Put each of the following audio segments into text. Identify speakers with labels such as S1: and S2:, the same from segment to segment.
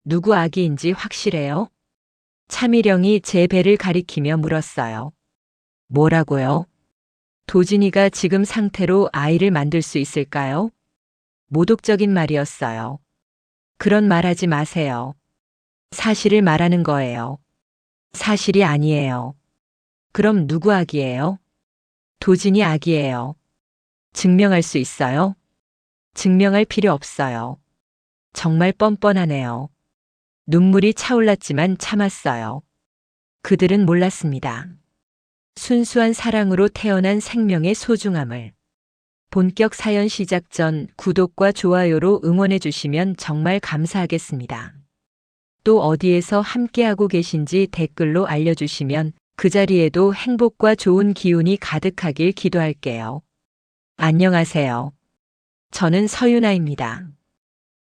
S1: 누구 아기인지 확실해요? 차미령이 제 배를 가리키며 물었어요. 뭐라고요? 도진이가 지금 상태로 아이를 만들 수 있을까요? 모독적인 말이었어요. 그런 말 하지 마세요. 사실을 말하는 거예요. 사실이 아니에요. 그럼 누구 아기예요? 도진이 아기예요. 증명할 수 있어요? 증명할 필요 없어요. 정말 뻔뻔하네요. 눈물이 차올랐지만 참았어요. 그들은 몰랐습니다. 순수한 사랑으로 태어난 생명의 소중함을. 본격 사연 시작 전 구독과 좋아요로 응원해 주시면 정말 감사하겠습니다. 또 어디에서 함께하고 계신지 댓글로 알려주시면 그 자리에도 행복과 좋은 기운이 가득하길 기도할게요. 안녕하세요. 저는 서윤아입니다.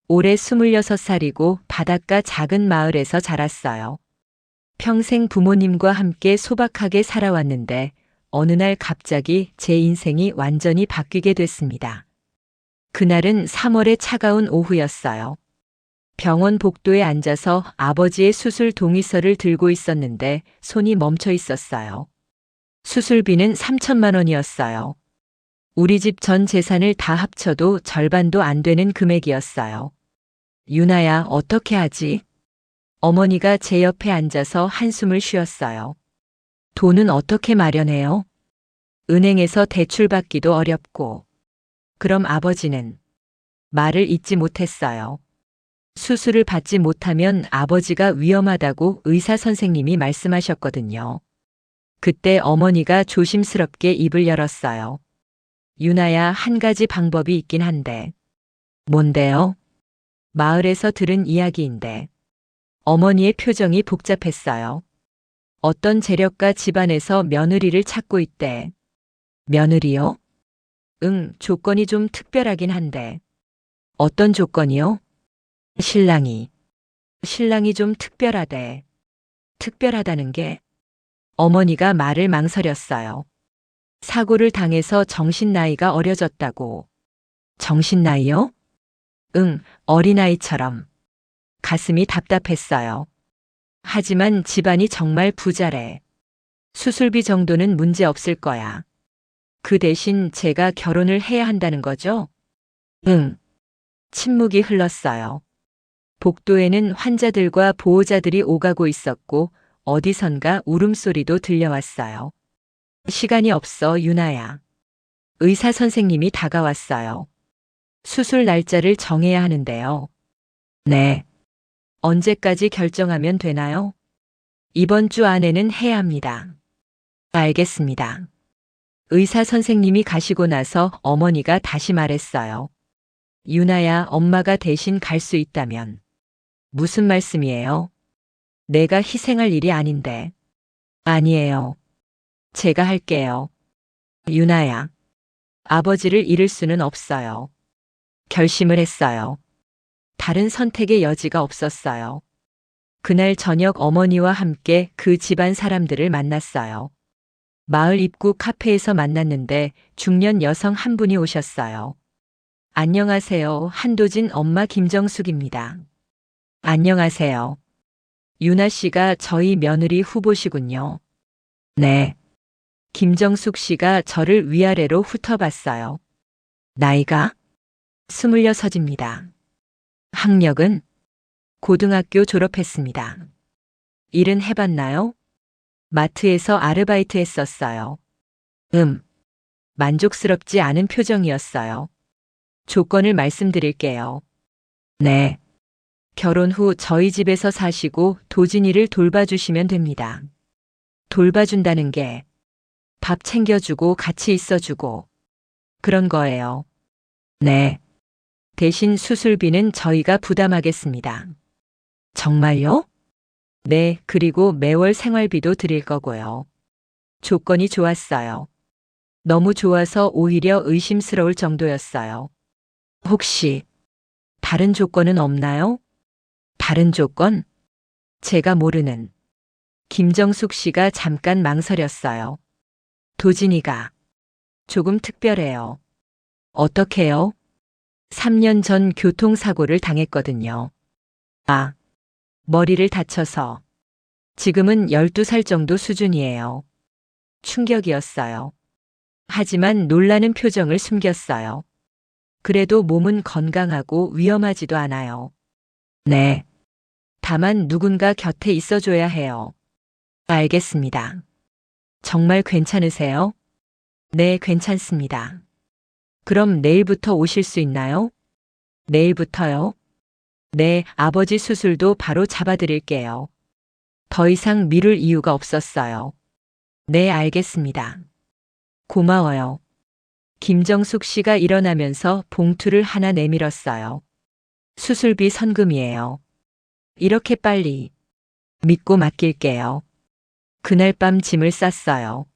S1: 올해 26살이고 바닷가 작은 마을에서 자랐어요. 평생 부모님과 함께 소박하게 살아왔는데 어느 날 갑자기 제 인생이 완전히 바뀌게 됐습니다. 그날은 3월의 차가운 오후였어요. 병원 복도에 앉아서 아버지의 수술 동의서를 들고 있었는데 손이 멈춰 있었어요. 수술비는 3천만 원이었어요. 우리 집 전 재산을 다 합쳐도 절반도 안 되는 금액이었어요. 유나야, 어떻게 하지? 어머니가 제 옆에 앉아서 한숨을 쉬었어요. 돈은 어떻게 마련해요? 은행에서 대출 받기도 어렵고. 그럼 아버지는? 말을 잇지 못했어요. 수술을 받지 못하면 아버지가 위험하다고 의사 선생님이 말씀하셨거든요. 그때 어머니가 조심스럽게 입을 열었어요. 유나야, 한 가지 방법이 있긴 한데. 뭔데요? 마을에서 들은 이야기인데. 어머니의 표정이 복잡했어요. 어떤 재력가 집안에서 며느리를 찾고 있대. 며느리요? 응, 조건이 좀 특별하긴 한데. 어떤 조건이요? 신랑이 좀 특별하대. 특별하다는 게? 어머니가 말을 망설였어요. 사고를 당해서 정신 나이가 어려졌다고. 정신 나이요? 응, 어린아이처럼. 가슴이 답답했어요. 하지만 집안이 정말 부자래. 수술비 정도는 문제 없을 거야. 그 대신 제가 결혼을 해야 한다는 거죠? 응. 침묵이 흘렀어요. 복도에는 환자들과 보호자들이 오가고 있었고 어디선가 울음소리도 들려왔어요. 시간이 없어, 유나야. 의사 선생님이 다가왔어요. 수술 날짜를 정해야 하는데요. 네. 언제까지 결정하면 되나요? 이번 주 안에는 해야 합니다. 알겠습니다. 의사 선생님이 가시고 나서 어머니가 다시 말했어요. 유나야, 엄마가 대신 갈 수 있다면. 무슨 말씀이에요? 내가 희생할 일이 아닌데. 아니에요. 제가 할게요. 유나야. 아버지를 잃을 수는 없어요. 결심을 했어요. 다른 선택의 여지가 없었어요. 그날 저녁 어머니와 함께 그 집안 사람들을 만났어요. 마을 입구 카페에서 만났는데 중년 여성 한 분이 오셨어요. 안녕하세요. 한도진 엄마 김정숙입니다. 안녕하세요. 유나 씨가 저희 며느리 후보시군요. 네. 김정숙 씨가 저를 위아래로 훑어봤어요. 나이가? 26입니다. 학력은? 고등학교 졸업했습니다. 일은 해봤나요? 마트에서 아르바이트 했었어요. 만족스럽지 않은 표정이었어요. 조건을 말씀드릴게요. 네. 결혼 후 저희 집에서 사시고 도진이를 돌봐주시면 됩니다. 돌봐준다는 게 밥 챙겨주고 같이 있어주고 그런 거예요. 네. 대신 수술비는 저희가 부담하겠습니다. 정말요? 네, 그리고 매월 생활비도 드릴 거고요. 조건이 좋았어요. 너무 좋아서 오히려 의심스러울 정도였어요. 혹시 다른 조건은 없나요? 다른 조건? 제가 모르는. 김정숙 씨가 잠깐 망설였어요. 도진이가 조금 특별해요. 어떻게요? 3년 전 교통사고를 당했거든요. 아, 머리를 다쳐서. 지금은 12살 정도 수준이에요. 충격이었어요. 하지만 놀라는 표정을 숨겼어요. 그래도 몸은 건강하고 위험하지도 않아요. 네. 다만 누군가 곁에 있어줘야 해요. 알겠습니다. 정말 괜찮으세요? 네, 괜찮습니다. 그럼 내일부터 오실 수 있나요? 내일부터요? 네, 아버지 수술도 바로 잡아드릴게요. 더 이상 미룰 이유가 없었어요. 네, 알겠습니다. 고마워요. 김정숙 씨가 일어나면서 봉투를 하나 내밀었어요. 수술비 선금이에요. 이렇게 빨리. 믿고 맡길게요. 그날 밤 짐을 쌌어요.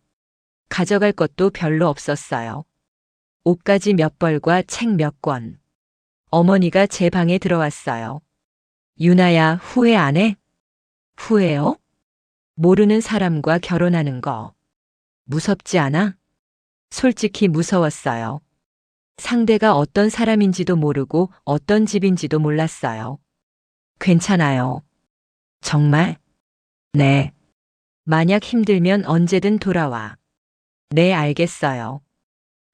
S1: 가져갈 것도 별로 없었어요. 옷가지 몇 벌과 책 몇 권. 어머니가 제 방에 들어왔어요. 유나야, 후회 안 해? 후회요? 모르는 사람과 결혼하는 거. 무섭지 않아? 솔직히 무서웠어요. 상대가 어떤 사람인지도 모르고 어떤 집인지도 몰랐어요. 괜찮아요. 정말? 네. 만약 힘들면 언제든 돌아와. 네, 알겠어요.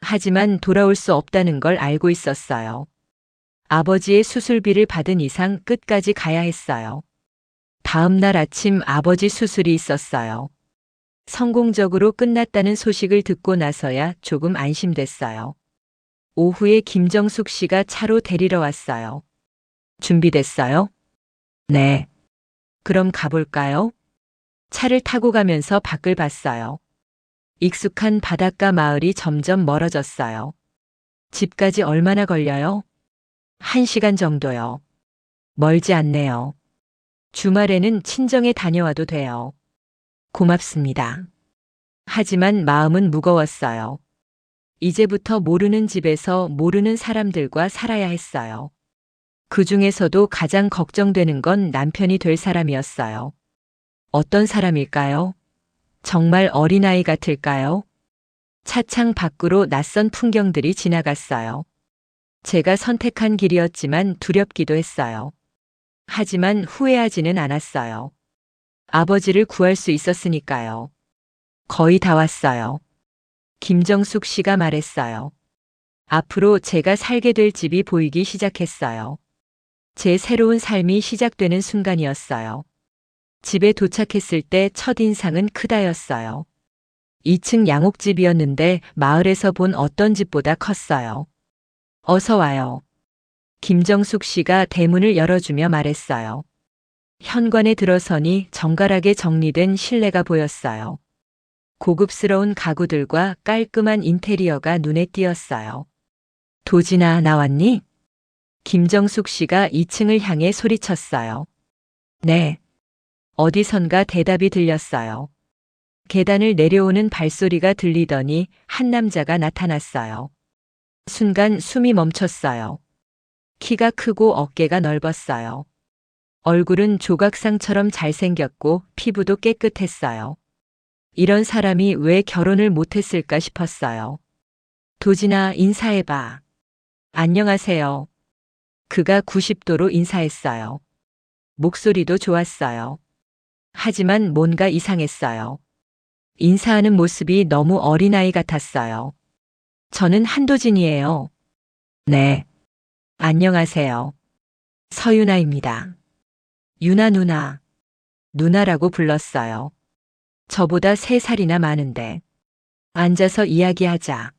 S1: 하지만 돌아올 수 없다는 걸 알고 있었어요. 아버지의 수술비를 받은 이상 끝까지 가야 했어요. 다음 날 아침 아버지 수술이 있었어요. 성공적으로 끝났다는 소식을 듣고 나서야 조금 안심됐어요. 오후에 김정숙 씨가 차로 데리러 왔어요. 준비됐어요? 네. 그럼 가볼까요? 차를 타고 가면서 밖을 봤어요. 익숙한 바닷가 마을이 점점 멀어졌어요. 집까지 얼마나 걸려요? 1시간 정도요. 멀지 않네요. 주말에는 친정에 다녀와도 돼요. 고맙습니다. 하지만 마음은 무거웠어요. 이제부터 모르는 집에서 모르는 사람들과 살아야 했어요. 그 중에서도 가장 걱정되는 건 남편이 될 사람이었어요. 어떤 사람일까요? 정말 어린아이 같을까요? 차창 밖으로 낯선 풍경들이 지나갔어요. 제가 선택한 길이었지만 두렵기도 했어요. 하지만 후회하지는 않았어요. 아버지를 구할 수 있었으니까요. 거의 다 왔어요. 김정숙 씨가 말했어요. 앞으로 제가 살게 될 집이 보이기 시작했어요. 제 새로운 삶이 시작되는 순간이었어요. 집에 도착했을 때 첫인상은 크다였어요. 2층 양옥집이었는데 마을에서 본 어떤 집보다 컸어요. 어서 와요. 김정숙 씨가 대문을 열어주며 말했어요. 현관에 들어서니 정갈하게 정리된 실내가 보였어요. 고급스러운 가구들과 깔끔한 인테리어가 눈에 띄었어요. 도진아, 나왔니? 김정숙 씨가 2층을 향해 소리쳤어요. 네. 어디선가 대답이 들렸어요. 계단을 내려오는 발소리가 들리더니 한 남자가 나타났어요. 순간 숨이 멈췄어요. 키가 크고 어깨가 넓었어요. 얼굴은 조각상처럼 잘생겼고 피부도 깨끗했어요. 이런 사람이 왜 결혼을 못했을까 싶었어요. 도진아, 인사해봐. 안녕하세요. 그가 90도로 인사했어요. 목소리도 좋았어요. 하지만 뭔가 이상했어요. 인사하는 모습이 너무 어린아이 같았어요. 저는 한도진이에요. 네. 안녕하세요. 서유나입니다. 유나 누나. 누나라고 불렀어요. 저보다 3살이나 많은데. 앉아서 이야기하자.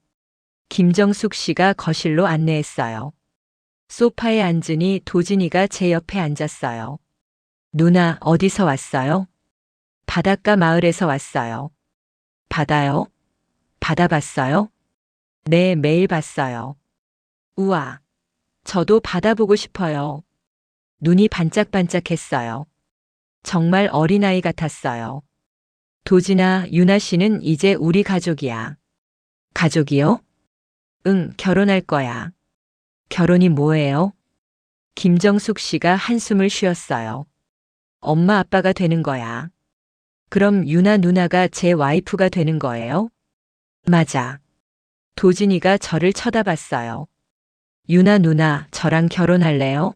S1: 김정숙 씨가 거실로 안내했어요. 소파에 앉으니 도진이가 제 옆에 앉았어요. 누나, 어디서 왔어요? 바닷가 마을에서 왔어요. 바다요? 바다 봤어요? 네, 매일 봤어요. 우와, 저도 바다 보고 싶어요. 눈이 반짝반짝했어요. 정말 어린아이 같았어요. 도진아, 유나 씨는 이제 우리 가족이야. 가족이요? 응, 결혼할 거야. 결혼이 뭐예요? 김정숙 씨가 한숨을 쉬었어요. 엄마 아빠가 되는 거야. 그럼 유나 누나가 제 와이프가 되는 거예요? 맞아. 도진이가 저를 쳐다봤어요. 유나 누나, 저랑 결혼할래요?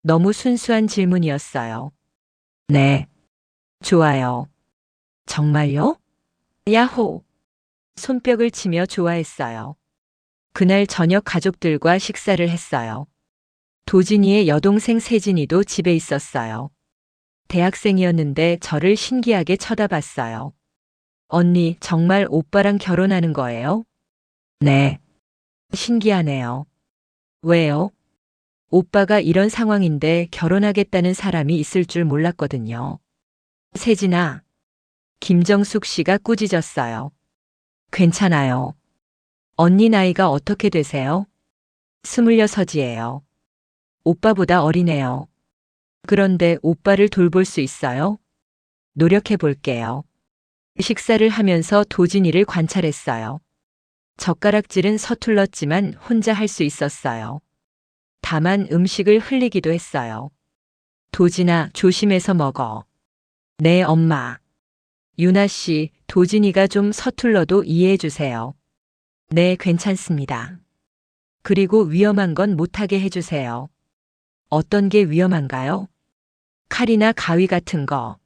S1: 너무 순수한 질문이었어요. 네. 좋아요. 정말요? 야호! 손뼉을 치며 좋아했어요. 그날 저녁 가족들과 식사를 했어요. 도진이의 여동생 세진이도 집에 있었어요. 대학생이었는데 저를 신기하게 쳐다봤어요. 언니, 정말 오빠랑 결혼하는 거예요? 네. 신기하네요. 왜요? 오빠가 이런 상황인데 결혼하겠다는 사람이 있을 줄 몰랐거든요. 세진아, 김정숙 씨가 꾸짖었어요. 괜찮아요. 언니 나이가 어떻게 되세요? 26이에요. 오빠보다 어리네요. 그런데 오빠를 돌볼 수 있어요? 노력해 볼게요. 식사를 하면서 도진이를 관찰했어요. 젓가락질은 서툴렀지만 혼자 할 수 있었어요. 다만 음식을 흘리기도 했어요. 도진아, 조심해서 먹어. 네, 엄마. 유나 씨, 도진이가 좀 서툴러도 이해해 주세요. 네, 괜찮습니다. 그리고 위험한 건 못하게 해주세요. 어떤 게 위험한가요? 칼이나 가위 같은 거.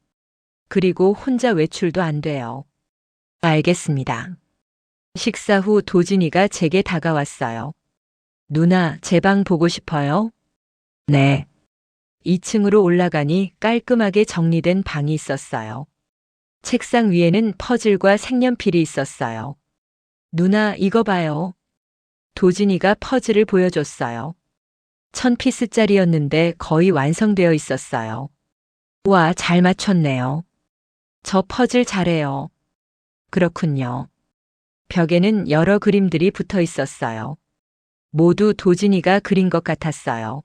S1: 그리고 혼자 외출도 안 돼요. 알겠습니다. 식사 후 도진이가 제게 다가왔어요. 누나, 제 방 보고 싶어요? 네. 2층으로 올라가니 깔끔하게 정리된 방이 있었어요. 책상 위에는 퍼즐과 색연필이 있었어요. 누나, 이거 봐요. 도진이가 퍼즐을 보여줬어요. 1000피스짜리였는데 거의 완성되어 있었어요. 와, 잘 맞췄네요. 저 퍼즐 잘해요. 그렇군요. 벽에는 여러 그림들이 붙어 있었어요. 모두 도진이가 그린 것 같았어요.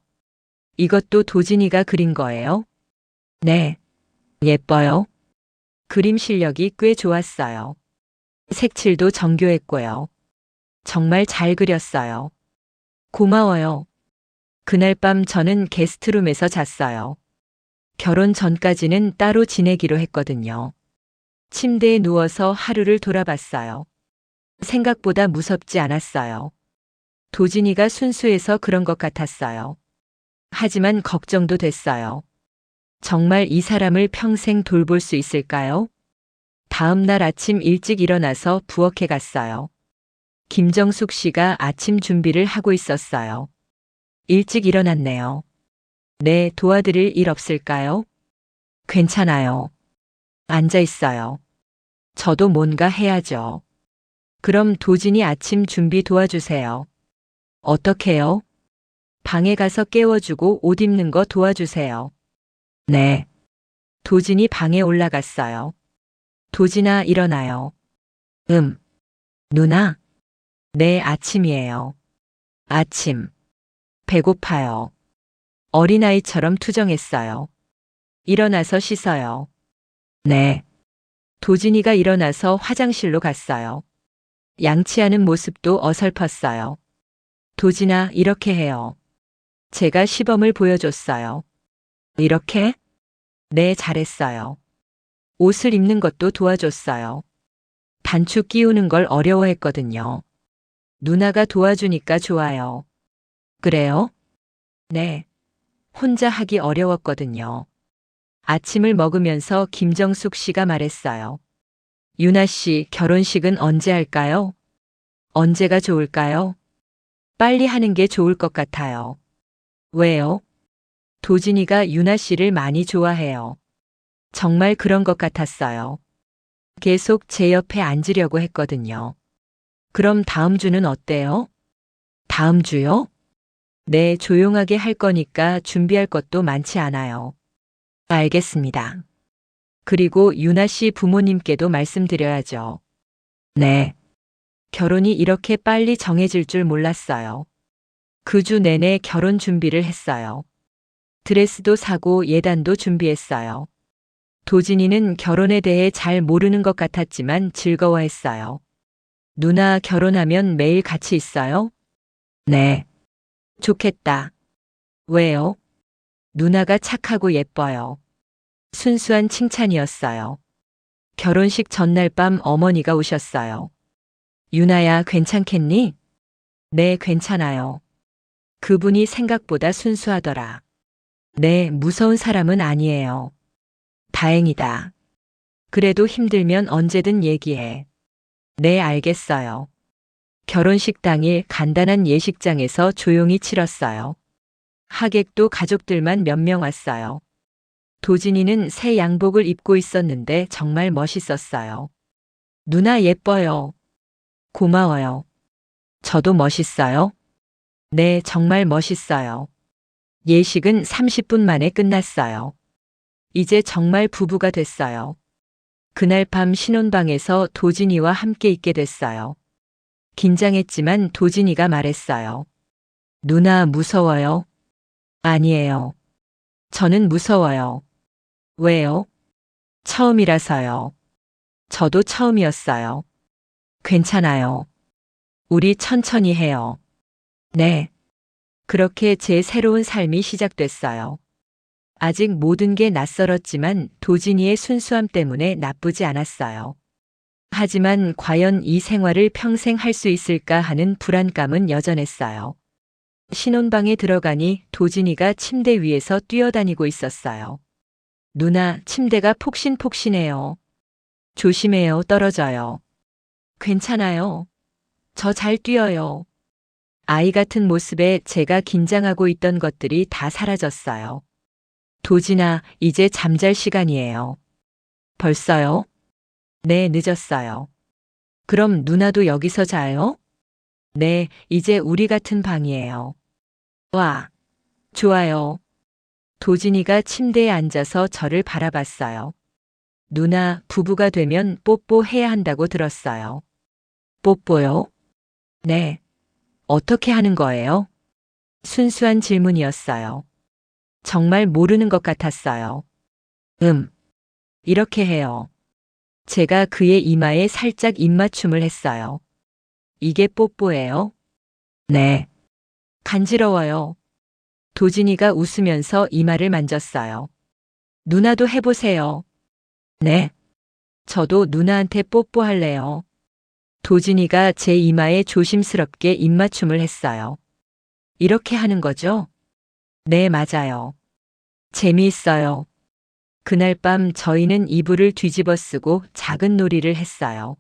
S1: 이것도 도진이가 그린 거예요? 네. 예뻐요. 그림 실력이 꽤 좋았어요. 색칠도 정교했고요. 정말 잘 그렸어요. 고마워요. 그날 밤 저는 게스트룸에서 잤어요. 결혼 전까지는 따로 지내기로 했거든요. 침대에 누워서 하루를 돌아봤어요. 생각보다 무섭지 않았어요. 도진이가 순수해서 그런 것 같았어요. 하지만 걱정도 됐어요. 정말 이 사람을 평생 돌볼 수 있을까요? 다음 날 아침 일찍 일어나서 부엌에 갔어요. 김정숙 씨가 아침 준비를 하고 있었어요. 일찍 일어났네요. 네, 도와드릴 일 없을까요? 괜찮아요. 앉아 있어요. 저도 뭔가 해야죠. 그럼 도진이 아침 준비 도와주세요. 어떻게요? 방에 가서 깨워주고 옷 입는 거 도와주세요. 네. 도진이 방에 올라갔어요. 도진아, 일어나요. 누나? 네, 아침이에요. 아침. 배고파요. 어린아이처럼 투정했어요. 일어나서 씻어요. 네. 도진이가 일어나서 화장실로 갔어요. 양치하는 모습도 어설펐어요. 도진아, 이렇게 해요. 제가 시범을 보여줬어요. 이렇게? 네, 잘했어요. 옷을 입는 것도 도와줬어요. 단추 끼우는 걸 어려워했거든요. 누나가 도와주니까 좋아요. 그래요? 네. 혼자 하기 어려웠거든요. 아침을 먹으면서 김정숙 씨가 말했어요. 유나 씨, 결혼식은 언제 할까요? 언제가 좋을까요? 빨리 하는 게 좋을 것 같아요. 왜요? 도진이가 유나 씨를 많이 좋아해요. 정말 그런 것 같았어요. 계속 제 옆에 앉으려고 했거든요. 그럼 다음 주는 어때요? 다음 주요? 네, 조용하게 할 거니까 준비할 것도 많지 않아요. 알겠습니다. 그리고 유나 씨 부모님께도 말씀드려야죠. 네. 결혼이 이렇게 빨리 정해질 줄 몰랐어요. 그 주 내내 결혼 준비를 했어요. 드레스도 사고 예단도 준비했어요. 도진이는 결혼에 대해 잘 모르는 것 같았지만 즐거워했어요. 누나 결혼하면 매일 같이 있어요? 네. 좋겠다. 왜요? 누나가 착하고 예뻐요. 순수한 칭찬이었어요. 결혼식 전날 밤 어머니가 오셨어요. 유나야, 괜찮겠니? 네, 괜찮아요. 그분이 생각보다 순수하더라. 네, 무서운 사람은 아니에요. 다행이다. 그래도 힘들면 언제든 얘기해. 네, 알겠어요. 결혼식 당일 간단한 예식장에서 조용히 치렀어요. 하객도 가족들만 몇 명 왔어요. 도진이는 새 양복을 입고 있었는데 정말 멋있었어요. 누나 예뻐요. 고마워요. 저도 멋있어요? 네, 정말 멋있어요. 예식은 30분 만에 끝났어요. 이제 정말 부부가 됐어요. 그날 밤 신혼방에서 도진이와 함께 있게 됐어요. 긴장했지만 도진이가 말했어요. 누나 무서워요? 아니에요. 저는 무서워요. 왜요? 처음이라서요. 저도 처음이었어요. 괜찮아요. 우리 천천히 해요. 네. 그렇게 제 새로운 삶이 시작됐어요. 아직 모든 게 낯설었지만 도진이의 순수함 때문에 나쁘지 않았어요. 하지만 과연 이 생활을 평생 할 수 있을까 하는 불안감은 여전했어요. 신혼방에 들어가니 도진이가 침대 위에서 뛰어다니고 있었어요. 누나, 침대가 폭신폭신해요. 조심해요, 떨어져요. 괜찮아요. 저 잘 뛰어요. 아이 같은 모습에 제가 긴장하고 있던 것들이 다 사라졌어요. 도진아, 이제 잠잘 시간이에요. 벌써요? 네, 늦었어요. 그럼 누나도 여기서 자요? 네, 이제 우리 같은 방이에요. 와, 좋아요. 도진이가 침대에 앉아서 저를 바라봤어요. 누나, 부부가 되면 뽀뽀해야 한다고 들었어요. 뽀뽀요? 네. 어떻게 하는 거예요? 순수한 질문이었어요. 정말 모르는 것 같았어요. 이렇게 해요. 제가 그의 이마에 살짝 입맞춤을 했어요. 이게 뽀뽀예요? 네. 간지러워요. 도진이가 웃으면서 이마를 만졌어요. 누나도 해보세요. 네. 저도 누나한테 뽀뽀할래요. 도진이가 제 이마에 조심스럽게 입맞춤을 했어요. 이렇게 하는 거죠? 네, 맞아요. 재미있어요. 그날 밤 저희는 이불을 뒤집어 쓰고 작은 놀이를 했어요.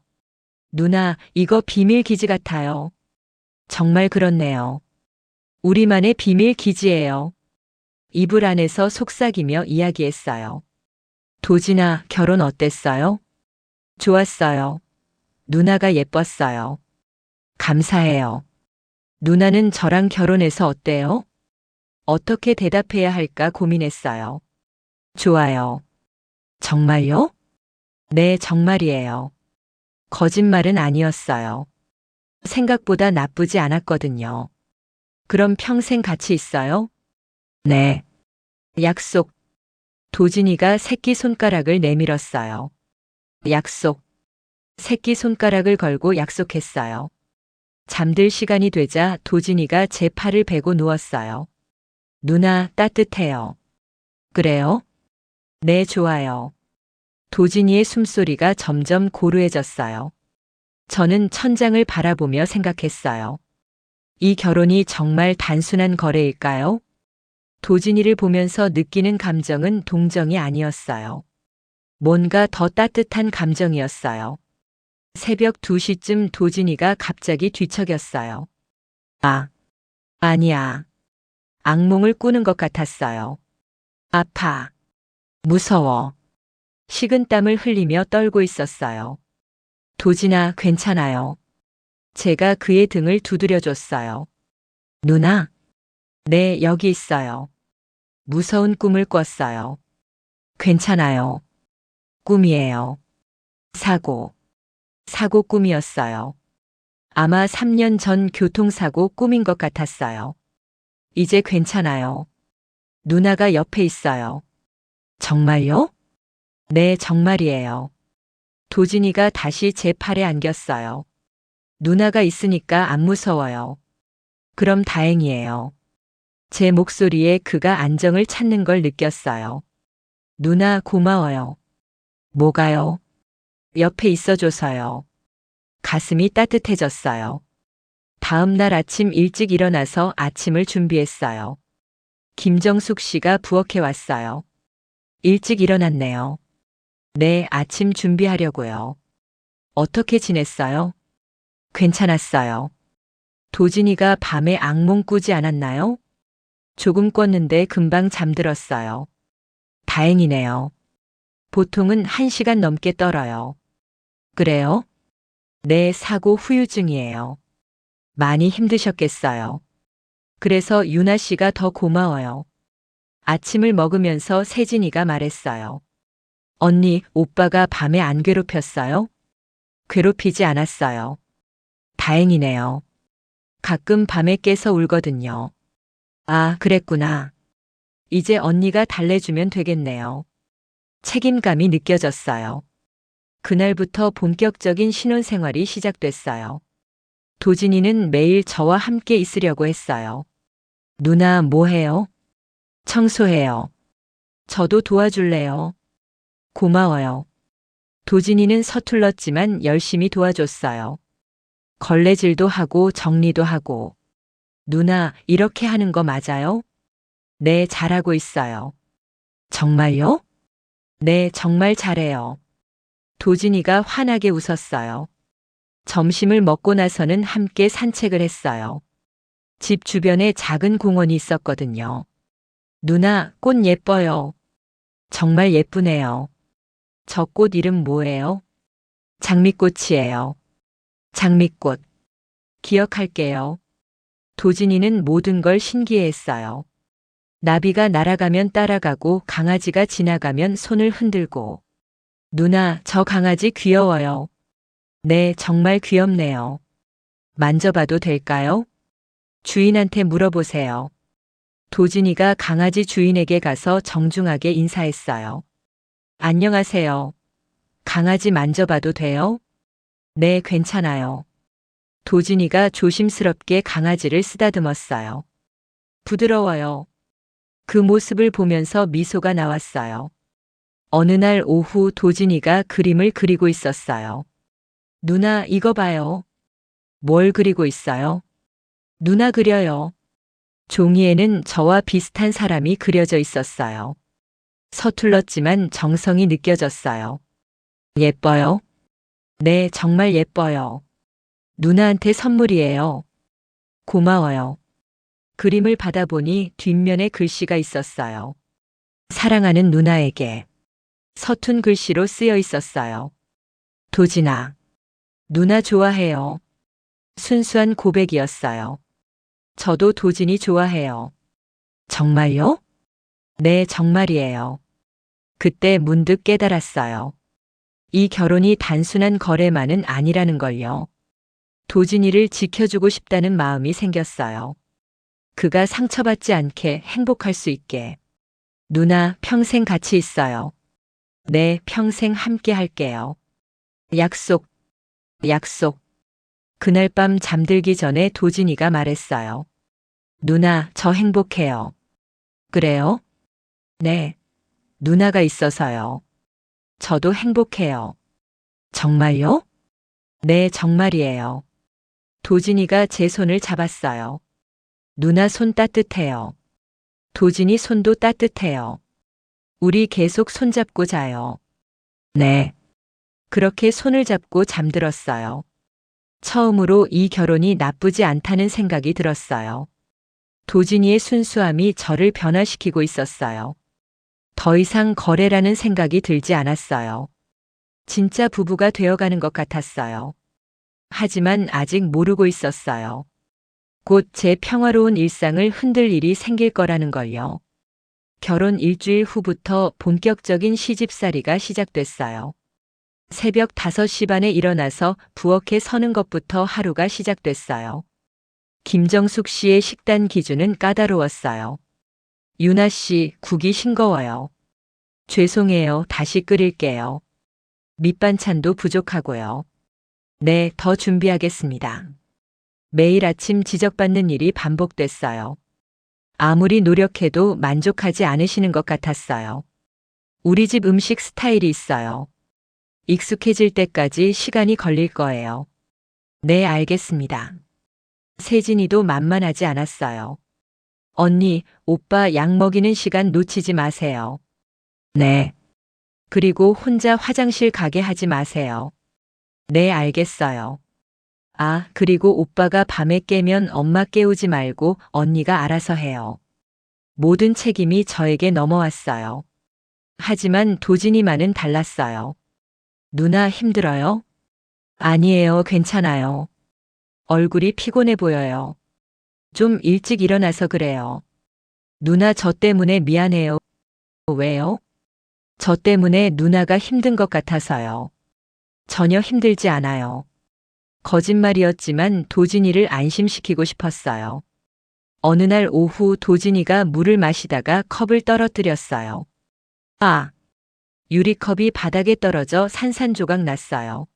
S1: 누나, 이거 비밀 기지 같아요. 정말 그렇네요. 우리만의 비밀 기지예요. 이불 안에서 속삭이며 이야기했어요. 도진아, 결혼 어땠어요? 좋았어요. 누나가 예뻤어요. 감사해요. 누나는 저랑 결혼해서 어때요? 어떻게 대답해야 할까 고민했어요. 좋아요. 정말요? 네, 정말이에요. 거짓말은 아니었어요. 생각보다 나쁘지 않았거든요. 그럼 평생 같이 있어요? 네. 약속. 도진이가 새끼손가락을 내밀었어요. 약속. 새끼손가락을 걸고 약속했어요. 잠들 시간이 되자 도진이가 제 팔을 베고 누웠어요. 누나, 따뜻해요. 그래요? 네, 좋아요. 도진이의 숨소리가 점점 고루해졌어요. 저는 천장을 바라보며 생각했어요. 이 결혼이 정말 단순한 거래일까요? 도진이를 보면서 느끼는 감정은 동정이 아니었어요. 뭔가 더 따뜻한 감정이었어요. 새벽 2시쯤 도진이가 갑자기 뒤척였어요. 아니야. 악몽을 꾸는 것 같았어요. 아파. 무서워. 식은땀을 흘리며 떨고 있었어요. 도진아, 괜찮아요. 제가 그의 등을 두드려줬어요. 누나? 네, 여기 있어요. 무서운 꿈을 꿨어요. 괜찮아요. 꿈이에요. 사고 꿈이었어요. 아마 3년 전 교통사고 꿈인 것 같았어요. 이제 괜찮아요. 누나가 옆에 있어요. 정말요? 네, 정말이에요. 도진이가 다시 제 팔에 안겼어요. 누나가 있으니까 안 무서워요. 그럼 다행이에요. 제 목소리에 그가 안정을 찾는 걸 느꼈어요. 누나, 고마워요. 뭐가요? 옆에 있어줘서요. 가슴이 따뜻해졌어요. 다음 날 아침 일찍 일어나서 아침을 준비했어요. 김정숙 씨가 부엌에 왔어요. 일찍 일어났네요. 네, 아침 준비하려고요. 어떻게 지냈어요? 괜찮았어요. 도진이가 밤에 악몽 꾸지 않았나요? 조금 꿨는데 금방 잠들었어요. 다행이네요. 보통은 1시간 넘게 떨어요. 그래요? 네, 사고 후유증이에요. 많이 힘드셨겠어요. 그래서 유나 씨가 더 고마워요. 아침을 먹으면서 세진이가 말했어요. 언니, 오빠가 밤에 안 괴롭혔어요? 괴롭히지 않았어요. 다행이네요. 가끔 밤에 깨서 울거든요. 아, 그랬구나. 이제 언니가 달래주면 되겠네요. 책임감이 느껴졌어요. 그날부터 본격적인 신혼생활이 시작됐어요. 도진이는 매일 저와 함께 있으려고 했어요. 누나, 뭐 해요? 청소해요. 저도 도와줄래요? 고마워요. 도진이는 서툴렀지만 열심히 도와줬어요. 걸레질도 하고 정리도 하고. 누나, 이렇게 하는 거 맞아요? 네, 잘하고 있어요. 정말요? 네, 정말 잘해요. 도진이가 환하게 웃었어요. 점심을 먹고 나서는 함께 산책을 했어요. 집 주변에 작은 공원이 있었거든요. 누나, 꽃 예뻐요. 정말 예쁘네요. 저 꽃 이름 뭐예요? 장미꽃이에요. 장미꽃. 기억할게요. 도진이는 모든 걸 신기해했어요. 나비가 날아가면 따라가고 강아지가 지나가면 손을 흔들고. 누나, 저 강아지 귀여워요. 네, 정말 귀엽네요. 만져봐도 될까요? 주인한테 물어보세요. 도진이가 강아지 주인에게 가서 정중하게 인사했어요. 안녕하세요. 강아지 만져봐도 돼요? 네, 괜찮아요. 도진이가 조심스럽게 강아지를 쓰다듬었어요. 부드러워요. 그 모습을 보면서 미소가 나왔어요. 어느 날 오후 도진이가 그림을 그리고 있었어요. 누나, 이거 봐요. 뭘 그리고 있어요? 누나 그려요. 종이에는 저와 비슷한 사람이 그려져 있었어요. 서툴렀지만 정성이 느껴졌어요. 예뻐요? 네, 정말 예뻐요. 누나한테 선물이에요. 고마워요. 그림을 받아보니 뒷면에 글씨가 있었어요. 사랑하는 누나에게. 서툰 글씨로 쓰여 있었어요. 도진아, 누나 좋아해요. 순수한 고백이었어요. 저도 도진이 좋아해요. 정말요? 네, 정말이에요. 그때 문득 깨달았어요. 이 결혼이 단순한 거래만은 아니라는 걸요. 도진이를 지켜주고 싶다는 마음이 생겼어요. 그가 상처받지 않게 행복할 수 있게. 누나, 평생 같이 있어요. 네, 평생 함께 할게요. 약속, 약속. 그날 밤 잠들기 전에 도진이가 말했어요. 누나, 저 행복해요. 그래요? 네. 누나가 있어서요. 저도 행복해요. 정말요? 네, 정말이에요. 도진이가 제 손을 잡았어요. 누나 손 따뜻해요. 도진이 손도 따뜻해요. 우리 계속 손잡고 자요. 네. 그렇게 손을 잡고 잠들었어요. 처음으로 이 결혼이 나쁘지 않다는 생각이 들었어요. 도진이의 순수함이 저를 변화시키고 있었어요. 더 이상 거래라는 생각이 들지 않았어요. 진짜 부부가 되어가는 것 같았어요. 하지만 아직 모르고 있었어요. 곧 제 평화로운 일상을 흔들 일이 생길 거라는 걸요. 결혼 일주일 후부터 본격적인 시집살이가 시작됐어요. 새벽 5시 반에 일어나서 부엌에 서는 것부터 하루가 시작됐어요. 김정숙 씨의 식단 기준은 까다로웠어요. 유나 씨, 국이 싱거워요. 죄송해요. 다시 끓일게요. 밑반찬도 부족하고요. 네, 더 준비하겠습니다. 매일 아침 지적받는 일이 반복됐어요. 아무리 노력해도 만족하지 않으시는 것 같았어요. 우리 집 음식 스타일이 있어요. 익숙해질 때까지 시간이 걸릴 거예요. 네, 알겠습니다. 세진이도 만만하지 않았어요. 언니, 오빠 약 먹이는 시간 놓치지 마세요. 네. 그리고 혼자 화장실 가게 하지 마세요. 네, 알겠어요. 아, 그리고 오빠가 밤에 깨면 엄마 깨우지 말고 언니가 알아서 해요. 모든 책임이 저에게 넘어왔어요. 하지만 도진이만은 달랐어요. 누나 힘들어요? 아니에요, 괜찮아요. 얼굴이 피곤해 보여요. 좀 일찍 일어나서 그래요. 누나 저 때문에 미안해요. 왜요? 저 때문에 누나가 힘든 것 같아서요. 전혀 힘들지 않아요. 거짓말이었지만 도진이를 안심시키고 싶었어요. 어느 날 오후 도진이가 물을 마시다가 컵을 떨어뜨렸어요. 아! 유리컵이 바닥에 떨어져 산산조각 났어요.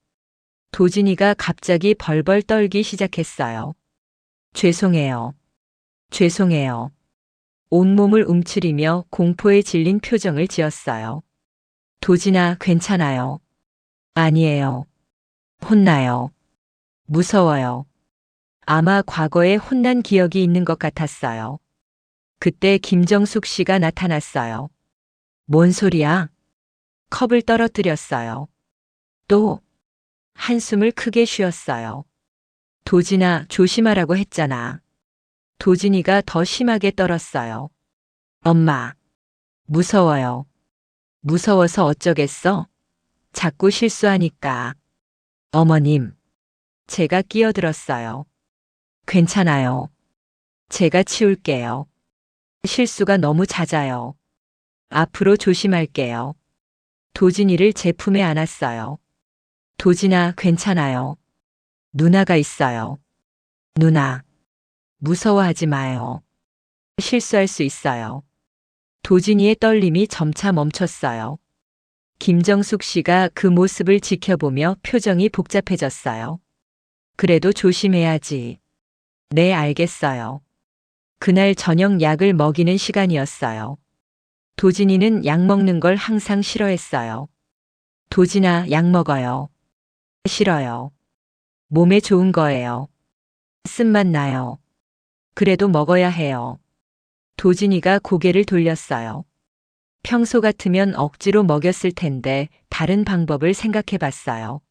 S1: 도진이가 갑자기 벌벌 떨기 시작했어요. 죄송해요. 죄송해요. 온몸을 움츠리며 공포에 질린 표정을 지었어요. 도진아, 괜찮아요. 아니에요. 혼나요. 무서워요. 아마 과거에 혼난 기억이 있는 것 같았어요. 그때 김정숙 씨가 나타났어요. 뭔 소리야? 컵을 떨어뜨렸어요. 또 한숨을 크게 쉬었어요. 도진아, 조심하라고 했잖아. 도진이가 더 심하게 떨었어요. 엄마, 무서워요. 무서워서 어쩌겠어? 자꾸 실수하니까. 어머님, 제가 끼어들었어요. 괜찮아요. 제가 치울게요. 실수가 너무 잦아요. 앞으로 조심할게요. 도진이를 제 품에 안았어요. 도진아, 괜찮아요. 누나가 있어요. 누나, 무서워하지 마요. 실수할 수 있어요. 도진이의 떨림이 점차 멈췄어요. 김정숙 씨가 그 모습을 지켜보며 표정이 복잡해졌어요. 그래도 조심해야지. 네, 알겠어요. 그날 저녁 약을 먹이는 시간이었어요. 도진이는 약 먹는 걸 항상 싫어했어요. 도진아, 약 먹어요. 싫어요. 몸에 좋은 거예요. 쓴맛 나요. 그래도 먹어야 해요. 도진이가 고개를 돌렸어요. 평소 같으면 억지로 먹였을 텐데 다른 방법을 생각해 봤어요.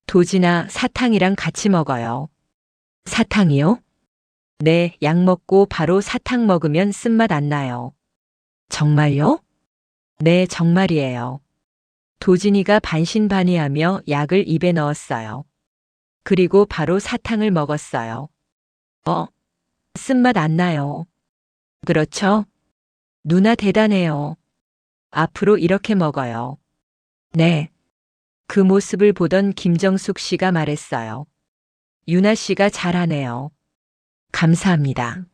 S1: 도진아, 사탕이랑 같이 먹어요. 사탕이요? 네, 약 먹고 바로 사탕 먹으면 쓴맛 안 나요. 정말요? 네, 정말이에요. 도진이가 반신반의하며 약을 입에 넣었어요. 그리고 바로 사탕을 먹었어요. 쓴맛 안 나요. 그렇죠? 누나 대단해요. 앞으로 이렇게 먹어요. 네. 그 모습을 보던 김정숙 씨가 말했어요. 유나 씨가 잘하네요. 감사합니다.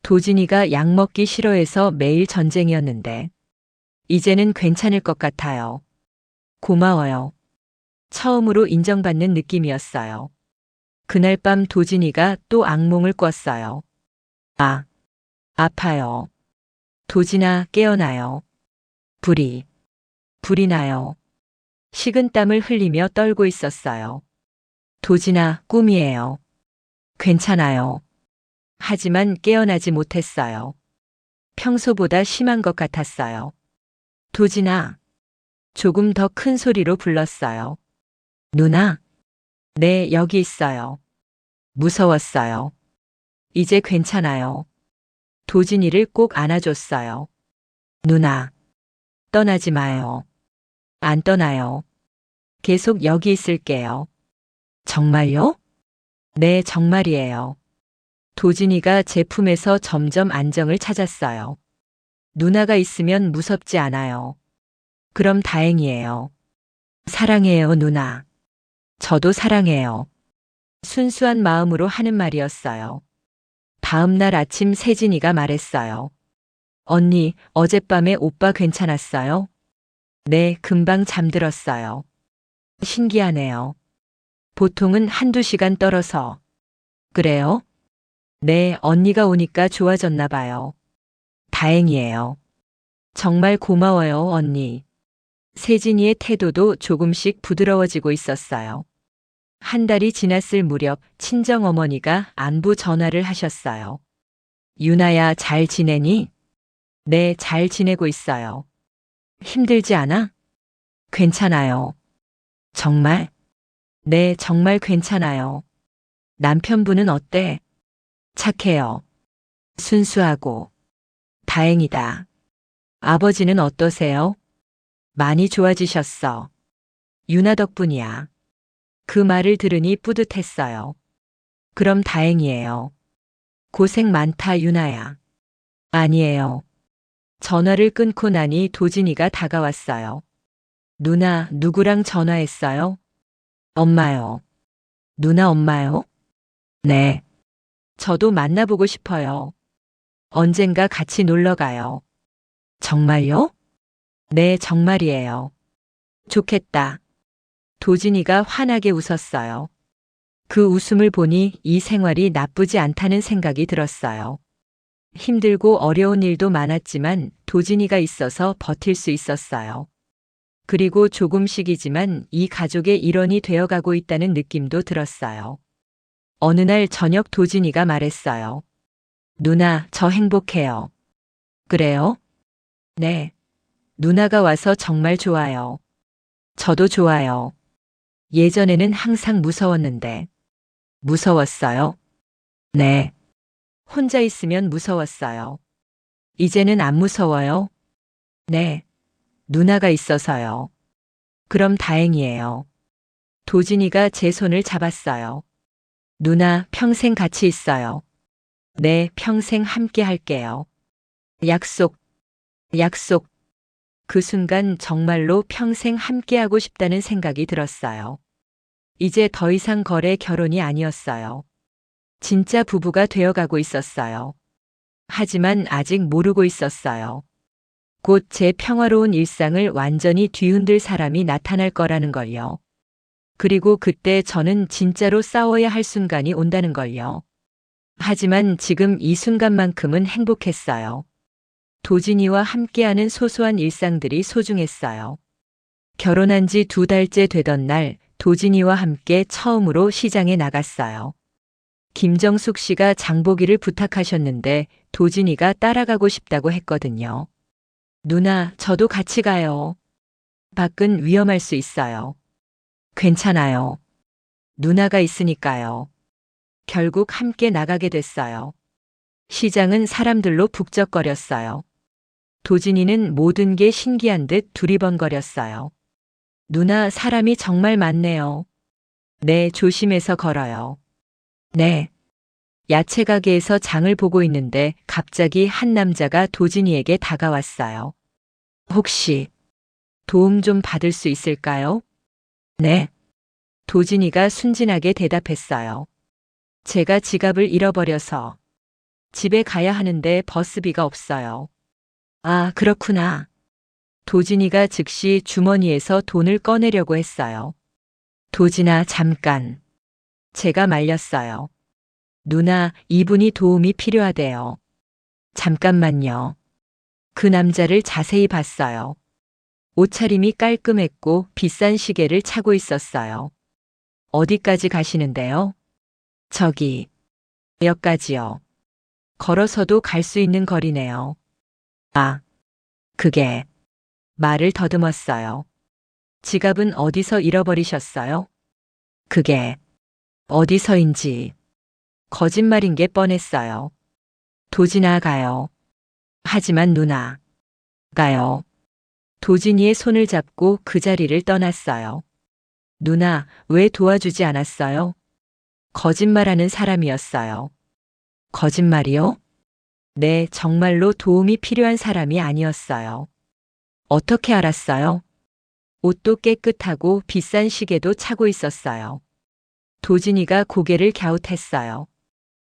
S1: 도진이가 약 먹기 싫어해서 매일 전쟁이었는데, 이제는 괜찮을 것 같아요. 고마워요. 처음으로 인정받는 느낌이었어요. 그날 밤 도진이가 또 악몽을 꿨어요. 아, 아파요. 도진아, 깨어나요. 불이 나요. 식은땀을 흘리며 떨고 있었어요. 도진아, 꿈이에요. 괜찮아요. 하지만 깨어나지 못했어요. 평소보다 심한 것 같았어요. 도진아, 조금 더 큰 소리로 불렀어요. 누나? 네, 여기 있어요. 무서웠어요. 이제 괜찮아요. 도진이를 꼭 안아줬어요. 누나, 떠나지 마요. 안 떠나요. 계속 여기 있을게요. 정말요? 네, 정말이에요. 도진이가 제 품에서 점점 안정을 찾았어요. 누나가 있으면 무섭지 않아요. 그럼 다행이에요. 사랑해요, 누나. 저도 사랑해요. 순수한 마음으로 하는 말이었어요. 다음 날 아침 세진이가 말했어요. 언니, 어젯밤에 오빠 괜찮았어요? 네, 금방 잠들었어요. 신기하네요. 보통은 한두 시간 떨어서. 그래요? 네, 언니가 오니까 좋아졌나 봐요. 다행이에요. 정말 고마워요, 언니. 세진이의 태도도 조금씩 부드러워지고 있었어요. 한 달이 지났을 무렵 친정어머니가 안부 전화를 하셨어요. 유나야, 잘 지내니? 네, 잘 지내고 있어요. 힘들지 않아? 괜찮아요. 정말? 네, 정말 괜찮아요. 남편분은 어때? 착해요. 순수하고. 다행이다. 아버지는 어떠세요? 많이 좋아지셨어. 유나 덕분이야. 그 말을 들으니 뿌듯했어요. 그럼 다행이에요. 고생 많다, 유나야. 아니에요. 전화를 끊고 나니 도진이가 다가왔어요. 누나, 누구랑 전화했어요? 엄마요. 누나 엄마요? 네. 저도 만나보고 싶어요. 언젠가 같이 놀러 가요. 정말요? 네, 정말이에요. 좋겠다. 도진이가 환하게 웃었어요. 그 웃음을 보니 이 생활이 나쁘지 않다는 생각이 들었어요. 힘들고 어려운 일도 많았지만 도진이가 있어서 버틸 수 있었어요. 그리고 조금씩이지만 이 가족의 일원이 되어가고 있다는 느낌도 들었어요. 어느 날 저녁 도진이가 말했어요. 누나, 저 행복해요. 그래요? 네. 누나가 와서 정말 좋아요. 저도 좋아요. 예전에는 항상 무서웠는데. 무서웠어요? 네. 혼자 있으면 무서웠어요. 이제는 안 무서워요? 네. 누나가 있어서요. 그럼 다행이에요. 도진이가 제 손을 잡았어요. 누나, 평생 같이 있어요. 네, 평생 함께 할게요. 약속, 약속. 그 순간 정말로 평생 함께하고 싶다는 생각이 들었어요. 이제 더 이상 결혼이 아니었어요. 진짜 부부가 되어가고 있었어요. 하지만 아직 모르고 있었어요. 곧 제 평화로운 일상을 완전히 뒤흔들 사람이 나타날 거라는 걸요. 그리고 그때 저는 진짜로 싸워야 할 순간이 온다는 걸요. 하지만 지금 이 순간만큼은 행복했어요. 도진이와 함께하는 소소한 일상들이 소중했어요. 결혼한 지 2달째 되던 날, 도진이와 함께 처음으로 시장에 나갔어요. 김정숙 씨가 장보기를 부탁하셨는데 도진이가 따라가고 싶다고 했거든요. 누나, 저도 같이 가요. 밖은 위험할 수 있어요. 괜찮아요. 누나가 있으니까요. 결국 함께 나가게 됐어요. 시장은 사람들로 북적거렸어요. 도진이는 모든 게 신기한 듯 두리번거렸어요. 누나, 사람이 정말 많네요. 네, 조심해서 걸어요. 네. 야채 가게에서 장을 보고 있는데 갑자기 한 남자가 도진이에게 다가왔어요. 혹시 도움 좀 받을 수 있을까요? 네. 도진이가 순진하게 대답했어요. 제가 지갑을 잃어버려서 집에 가야 하는데 버스비가 없어요. 아, 그렇구나. 도진이가 즉시 주머니에서 돈을 꺼내려고 했어요. 도진아, 잠깐. 제가 말렸어요. 누나, 이분이 도움이 필요하대요. 잠깐만요. 그 남자를 자세히 봤어요. 옷차림이 깔끔했고 비싼 시계를 차고 있었어요. 어디까지 가시는데요? 저기, 역까지요. 걸어서도 갈 수 있는 거리네요. 아, 그게. 말을 더듬었어요. 지갑은 어디서 잃어버리셨어요? 그게 어디서인지. 거짓말인 게 뻔했어요. 도진아, 가요. 하지만 누나. 가요. 도진이의 손을 잡고 그 자리를 떠났어요. 누나, 왜 도와주지 않았어요? 거짓말하는 사람이었어요. 거짓말이요? 네, 정말로 도움이 필요한 사람이 아니었어요. 어떻게 알았어요? 옷도 깨끗하고 비싼 시계도 차고 있었어요. 도진이가 고개를 갸웃했어요.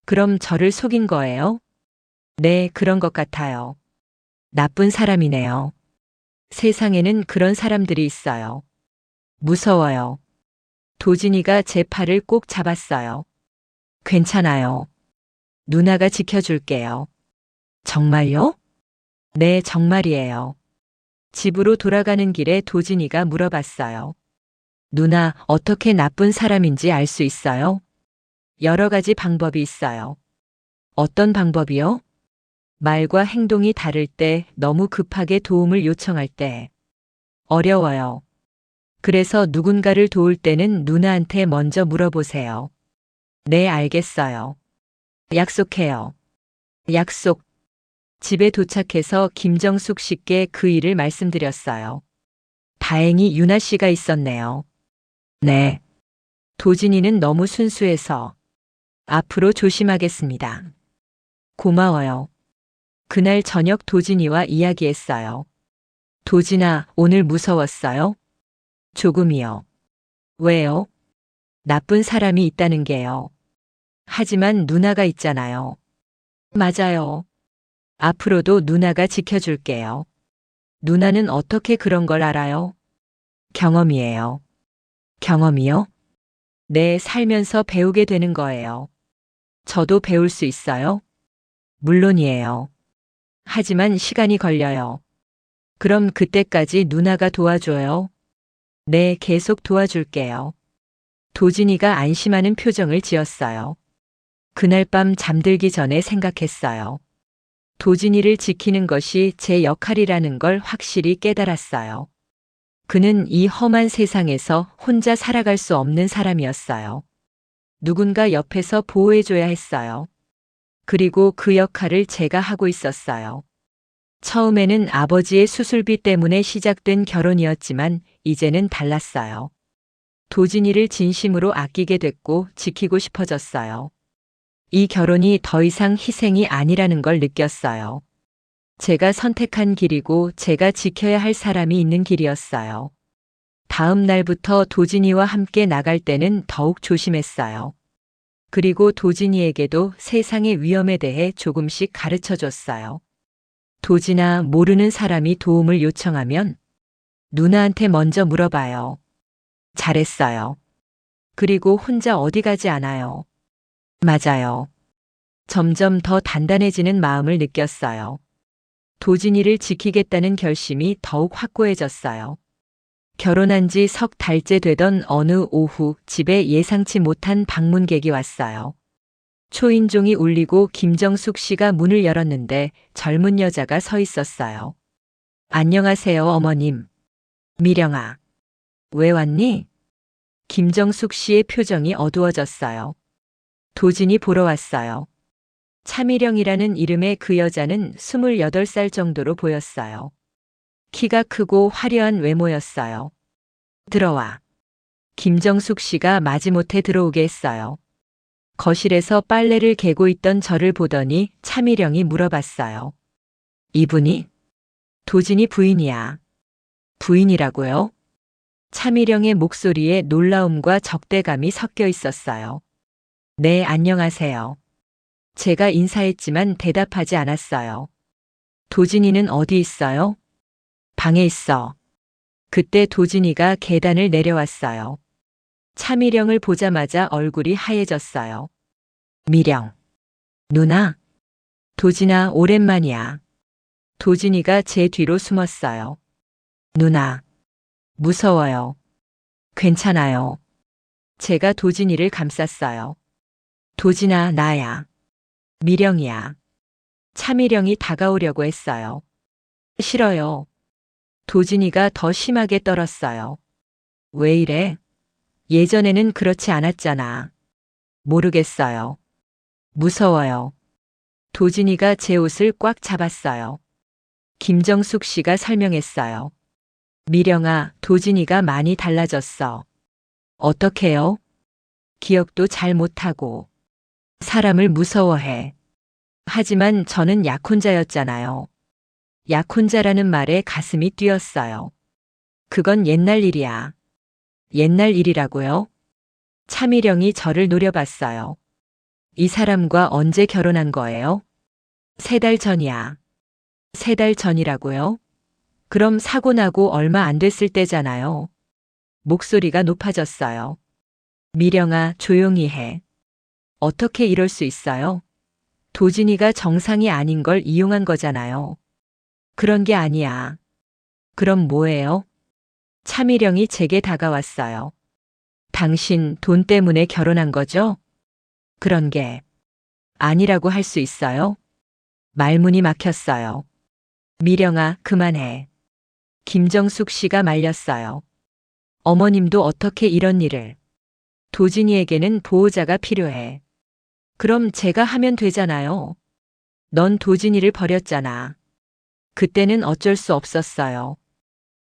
S1: 그럼 저를 속인 거예요? 네, 그런 것 같아요. 나쁜 사람이네요. 세상에는 그런 사람들이 있어요. 무서워요. 도진이가 제 팔을 꼭 잡았어요. 괜찮아요. 누나가 지켜줄게요. 정말요? 네, 정말이에요. 집으로 돌아가는 길에 도진이가 물어봤어요. 누나, 어떻게 나쁜 사람인지 알 수 있어요? 여러 가지 방법이 있어요. 어떤 방법이요? 말과 행동이 다를 때, 너무 급하게 도움을 요청할 때. 어려워요. 그래서 누군가를 도울 때는 누나한테 먼저 물어보세요. 네, 알겠어요. 약속해요. 약속. 집에 도착해서 김정숙 씨께 그 일을 말씀드렸어요. 다행히 유나 씨가 있었네요. 네. 도진이는 너무 순수해서 앞으로 조심하겠습니다. 고마워요. 그날 저녁 도진이와 이야기했어요. 도진아, 오늘 무서웠어요? 조금이요. 왜요? 나쁜 사람이 있다는 게요. 하지만 누나가 있잖아요. 맞아요. 앞으로도 누나가 지켜줄게요. 누나는 어떻게 그런 걸 알아요? 경험이에요. 경험이요? 네, 살면서 배우게 되는 거예요. 저도 배울 수 있어요? 물론이에요. 하지만 시간이 걸려요. 그럼 그때까지 누나가 도와줘요? 네, 계속 도와줄게요. 도진이가 안심하는 표정을 지었어요. 그날 밤 잠들기 전에 생각했어요. 도진이를 지키는 것이 제 역할이라는 걸 확실히 깨달았어요. 그는 이 험한 세상에서 혼자 살아갈 수 없는 사람이었어요. 누군가 옆에서 보호해줘야 했어요. 그리고 그 역할을 제가 하고 있었어요. 처음에는 아버지의 수술비 때문에 시작된 결혼이었지만 이제는 달랐어요. 도진이를 진심으로 아끼게 됐고 지키고 싶어졌어요. 이 결혼이 더 이상 희생이 아니라는 걸 느꼈어요. 제가 선택한 길이고 제가 지켜야 할 사람이 있는 길이었어요. 다음 날부터 도진이와 함께 나갈 때는 더욱 조심했어요. 그리고 도진이에게도 세상의 위험에 대해 조금씩 가르쳐 줬어요. 도진아, 모르는 사람이 도움을 요청하면 누나한테 먼저 물어봐요. 잘했어요. 그리고 혼자 어디 가지 않아요. 맞아요. 점점 더 단단해지는 마음을 느꼈어요. 도진이를 지키겠다는 결심이 더욱 확고해졌어요. 결혼한 지 석 달째 되던 어느 오후 집에 예상치 못한 방문객이 왔어요. 초인종이 울리고 김정숙 씨가 문을 열었는데 젊은 여자가 서 있었어요. 안녕하세요, 어머님. 미령아. 왜 왔니? 김정숙 씨의 표정이 어두워졌어요. 도진이 보러 왔어요. 차미령이라는 이름의 그 여자는 28살 정도로 보였어요. 키가 크고 화려한 외모였어요. 들어와. 김정숙 씨가 마지못해 들어오게 했어요. 거실에서 빨래를 개고 있던 저를 보더니 차미령이 물어봤어요. 이분이? 도진이 부인이야. 부인이라고요? 차미령의 목소리에 놀라움과 적대감이 섞여 있었어요. 네, 안녕하세요. 제가 인사했지만 대답하지 않았어요. 도진이는 어디 있어요? 방에 있어. 그때 도진이가 계단을 내려왔어요. 차미령을 보자마자 얼굴이 하얘졌어요. 미령. 누나? 도진아, 오랜만이야. 도진이가 제 뒤로 숨었어요. 누나. 무서워요. 괜찮아요. 제가 도진이를 감쌌어요. 도진아, 나야. 미령이야. 차미령이 다가오려고 했어요. 싫어요. 도진이가 더 심하게 떨었어요. 왜 이래? 예전에는 그렇지 않았잖아. 모르겠어요. 무서워요. 도진이가 제 옷을 꽉 잡았어요. 김정숙 씨가 설명했어요. 미령아, 도진이가 많이 달라졌어. 어떻게요? 기억도 잘 못하고. 사람을 무서워해. 하지만 저는 약혼자였잖아요. 약혼자라는 말에 가슴이 뛰었어요. 그건 옛날 일이야. 옛날 일이라고요? 차미령이 저를 노려봤어요. 이 사람과 언제 결혼한 거예요? 3달 전이야. 3달 전이라고요? 그럼 사고 나고 얼마 안 됐을 때잖아요. 목소리가 높아졌어요. 미령아, 조용히 해. 어떻게 이럴 수 있어요? 도진이가 정상이 아닌 걸 이용한 거잖아요. 그런 게 아니야. 그럼 뭐예요? 차미령이 제게 다가왔어요. 당신 돈 때문에 결혼한 거죠? 그런 게 아니라고 할 수 있어요? 말문이 막혔어요. 미령아, 그만해. 김정숙 씨가 말렸어요. 어머님도 어떻게 이런 일을. 도진이에게는 보호자가 필요해. 그럼 제가 하면 되잖아요. 넌 도진이를 버렸잖아. 그때는 어쩔 수 없었어요.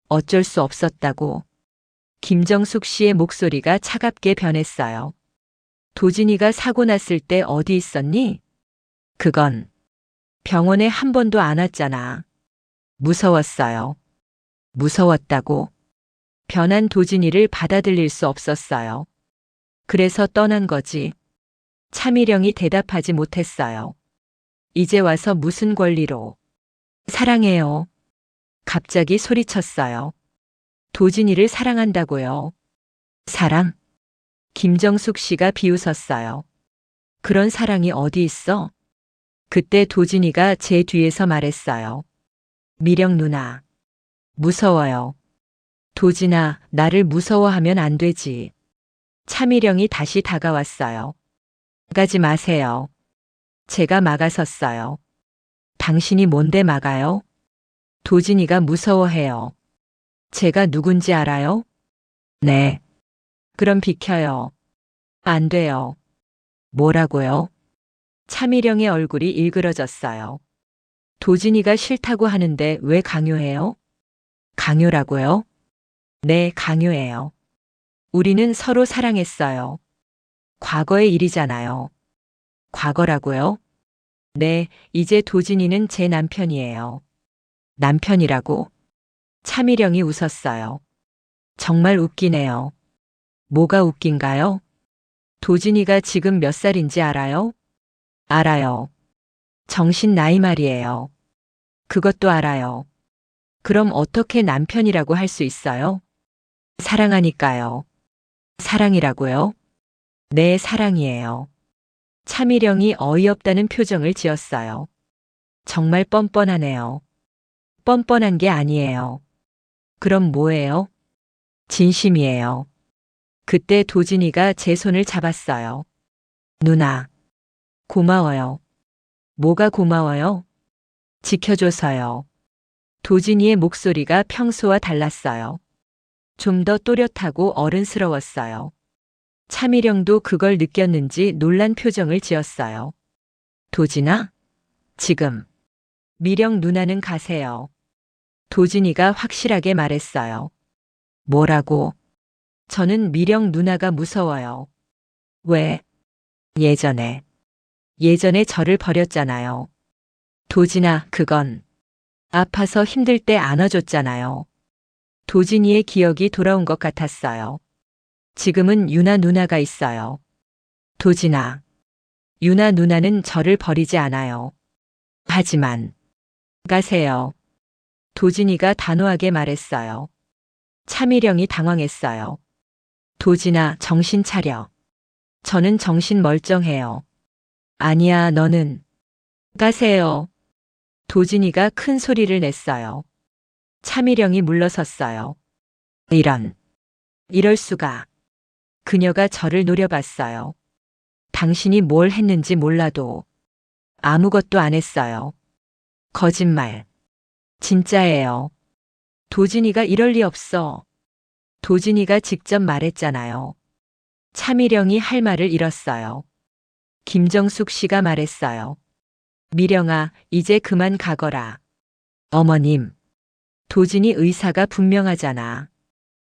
S1: 어쩔 수 없었다고. 김정숙 씨의 목소리가 차갑게 변했어요. 도진이가 사고 났을 때 어디 있었니? 그건 병원에 한 번도 안 왔잖아. 무서웠어요. 무서웠다고. 변한 도진이를 받아들일 수 없었어요. 그래서 떠난 거지. 차미령이 대답하지 못했어요. 이제 와서 무슨 권리로. 사랑해요. 갑자기 소리쳤어요. 도진이를 사랑한다고요. 사랑? 김정숙 씨가 비웃었어요. 그런 사랑이 어디 있어? 그때 도진이가 제 뒤에서 말했어요. 미령 누나. 무서워요. 도진아, 나를 무서워하면 안 되지. 차미령이 다시 다가왔어요. 가지 마세요. 제가 막아섰어요. 당신이 뭔데 막아요? 도진이가 무서워해요. 제가 누군지 알아요? 네. 그럼 비켜요. 안 돼요. 뭐라고요? 차미령의 얼굴이 일그러졌어요. 도진이가 싫다고 하는데 왜 강요해요? 강요라고요? 네, 강요해요. 우리는 서로 사랑했어요. 과거의 일이잖아요. 과거라고요? 네, 이제 도진이는 제 남편이에요. 남편이라고? 차미령이 웃었어요. 정말 웃기네요. 뭐가 웃긴가요? 도진이가 지금 몇 살인지 알아요? 알아요. 정신 나이 말이에요. 그것도 알아요. 그럼 어떻게 남편이라고 할 수 있어요? 사랑하니까요. 사랑이라고요? 네, 사랑이에요. 차미령이 어이없다는 표정을 지었어요. 정말 뻔뻔하네요. 뻔뻔한 게 아니에요. 그럼 뭐예요? 진심이에요. 그때 도진이가 제 손을 잡았어요. 누나. 고마워요. 뭐가 고마워요? 지켜줘서요. 도진이의 목소리가 평소와 달랐어요. 좀 더 또렷하고 어른스러웠어요. 차미령도 그걸 느꼈는지 놀란 표정을 지었어요. 도진아? 지금. 미령 누나는 가세요. 도진이가 확실하게 말했어요. 뭐라고? 저는 미령 누나가 무서워요. 왜? 예전에 저를 버렸잖아요. 도진아, 그건 아파서 힘들 때 안아줬잖아요. 도진이의 기억이 돌아온 것 같았어요. 지금은 유나 누나가 있어요. 도진아. 유나 누나는 저를 버리지 않아요. 하지만 가세요. 도진이가 단호하게 말했어요. 차미령이 당황했어요. 도진아, 정신 차려. 저는 정신 멀쩡해요. 아니야, 너는. 가세요. 도진이가 큰 소리를 냈어요. 차미령이 물러섰어요. 이럴 수가. 그녀가 저를 노려봤어요. 당신이 뭘 했는지 몰라도 아무것도 안 했어요. 거짓말. 진짜예요. 도진이가 이럴 리 없어. 도진이가 직접 말했잖아요. 차미령이 할 말을 잃었어요. 김정숙 씨가 말했어요. 미령아, 이제 그만 가거라. 어머님. 도진이 의사가 분명하잖아.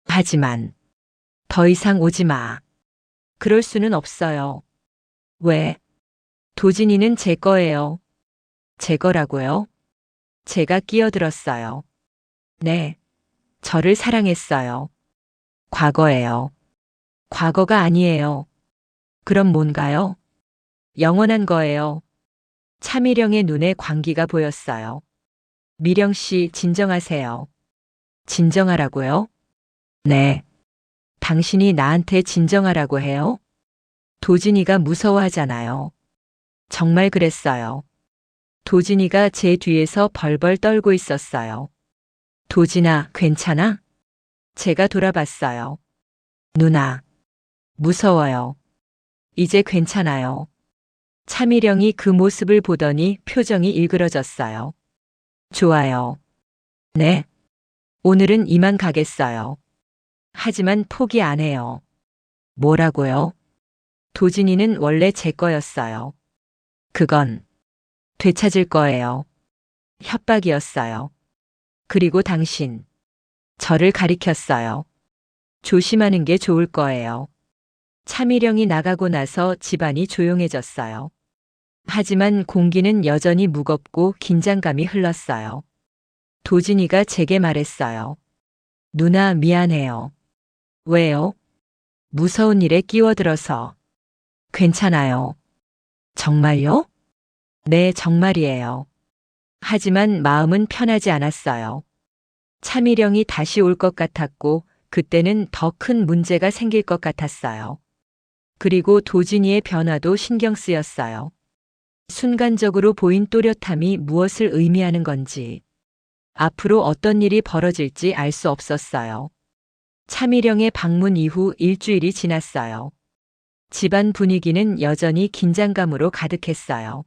S1: 하지만 더 이상 오지 마. 그럴 수는 없어요. 왜? 도진이는 제 거예요. 제 거라고요? 제가 끼어들었어요. 네. 저를 사랑했어요. 과거예요. 과거가 아니에요. 그럼 뭔가요? 영원한 거예요. 차미령의 눈에 광기가 보였어요. 미령 씨, 진정하세요. 진정하라고요? 네. 당신이 나한테 진정하라고 해요? 도진이가 무서워하잖아요. 정말 그랬어요. 도진이가 제 뒤에서 벌벌 떨고 있었어요. 도진아, 괜찮아? 제가 돌아봤어요. 누나. 무서워요. 이제 괜찮아요. 차미령이 그 모습을 보더니 표정이 일그러졌어요. 좋아요. 네. 오늘은 이만 가겠어요. 하지만 포기 안 해요. 뭐라고요? 도진이는 원래 제 거였어요. 그건 되찾을 거예요. 협박이었어요. 그리고 당신, 저를 가리켰어요. 조심하는 게 좋을 거예요. 차미령이 나가고 나서 집안이 조용해졌어요. 하지만 공기는 여전히 무겁고 긴장감이 흘렀어요. 도진이가 제게 말했어요. 누나 미안해요. 왜요? 무서운 일에 끼어들어서. 괜찮아요. 정말요? 네, 정말이에요. 하지만 마음은 편하지 않았어요. 차미령이 다시 올 것 같았고, 그때는 더 큰 문제가 생길 것 같았어요. 그리고 도진이의 변화도 신경 쓰였어요. 순간적으로 보인 또렷함이 무엇을 의미하는 건지, 앞으로 어떤 일이 벌어질지 알 수 없었어요. 차미령의 방문 이후 일주일이 지났어요. 집안 분위기는 여전히 긴장감으로 가득했어요.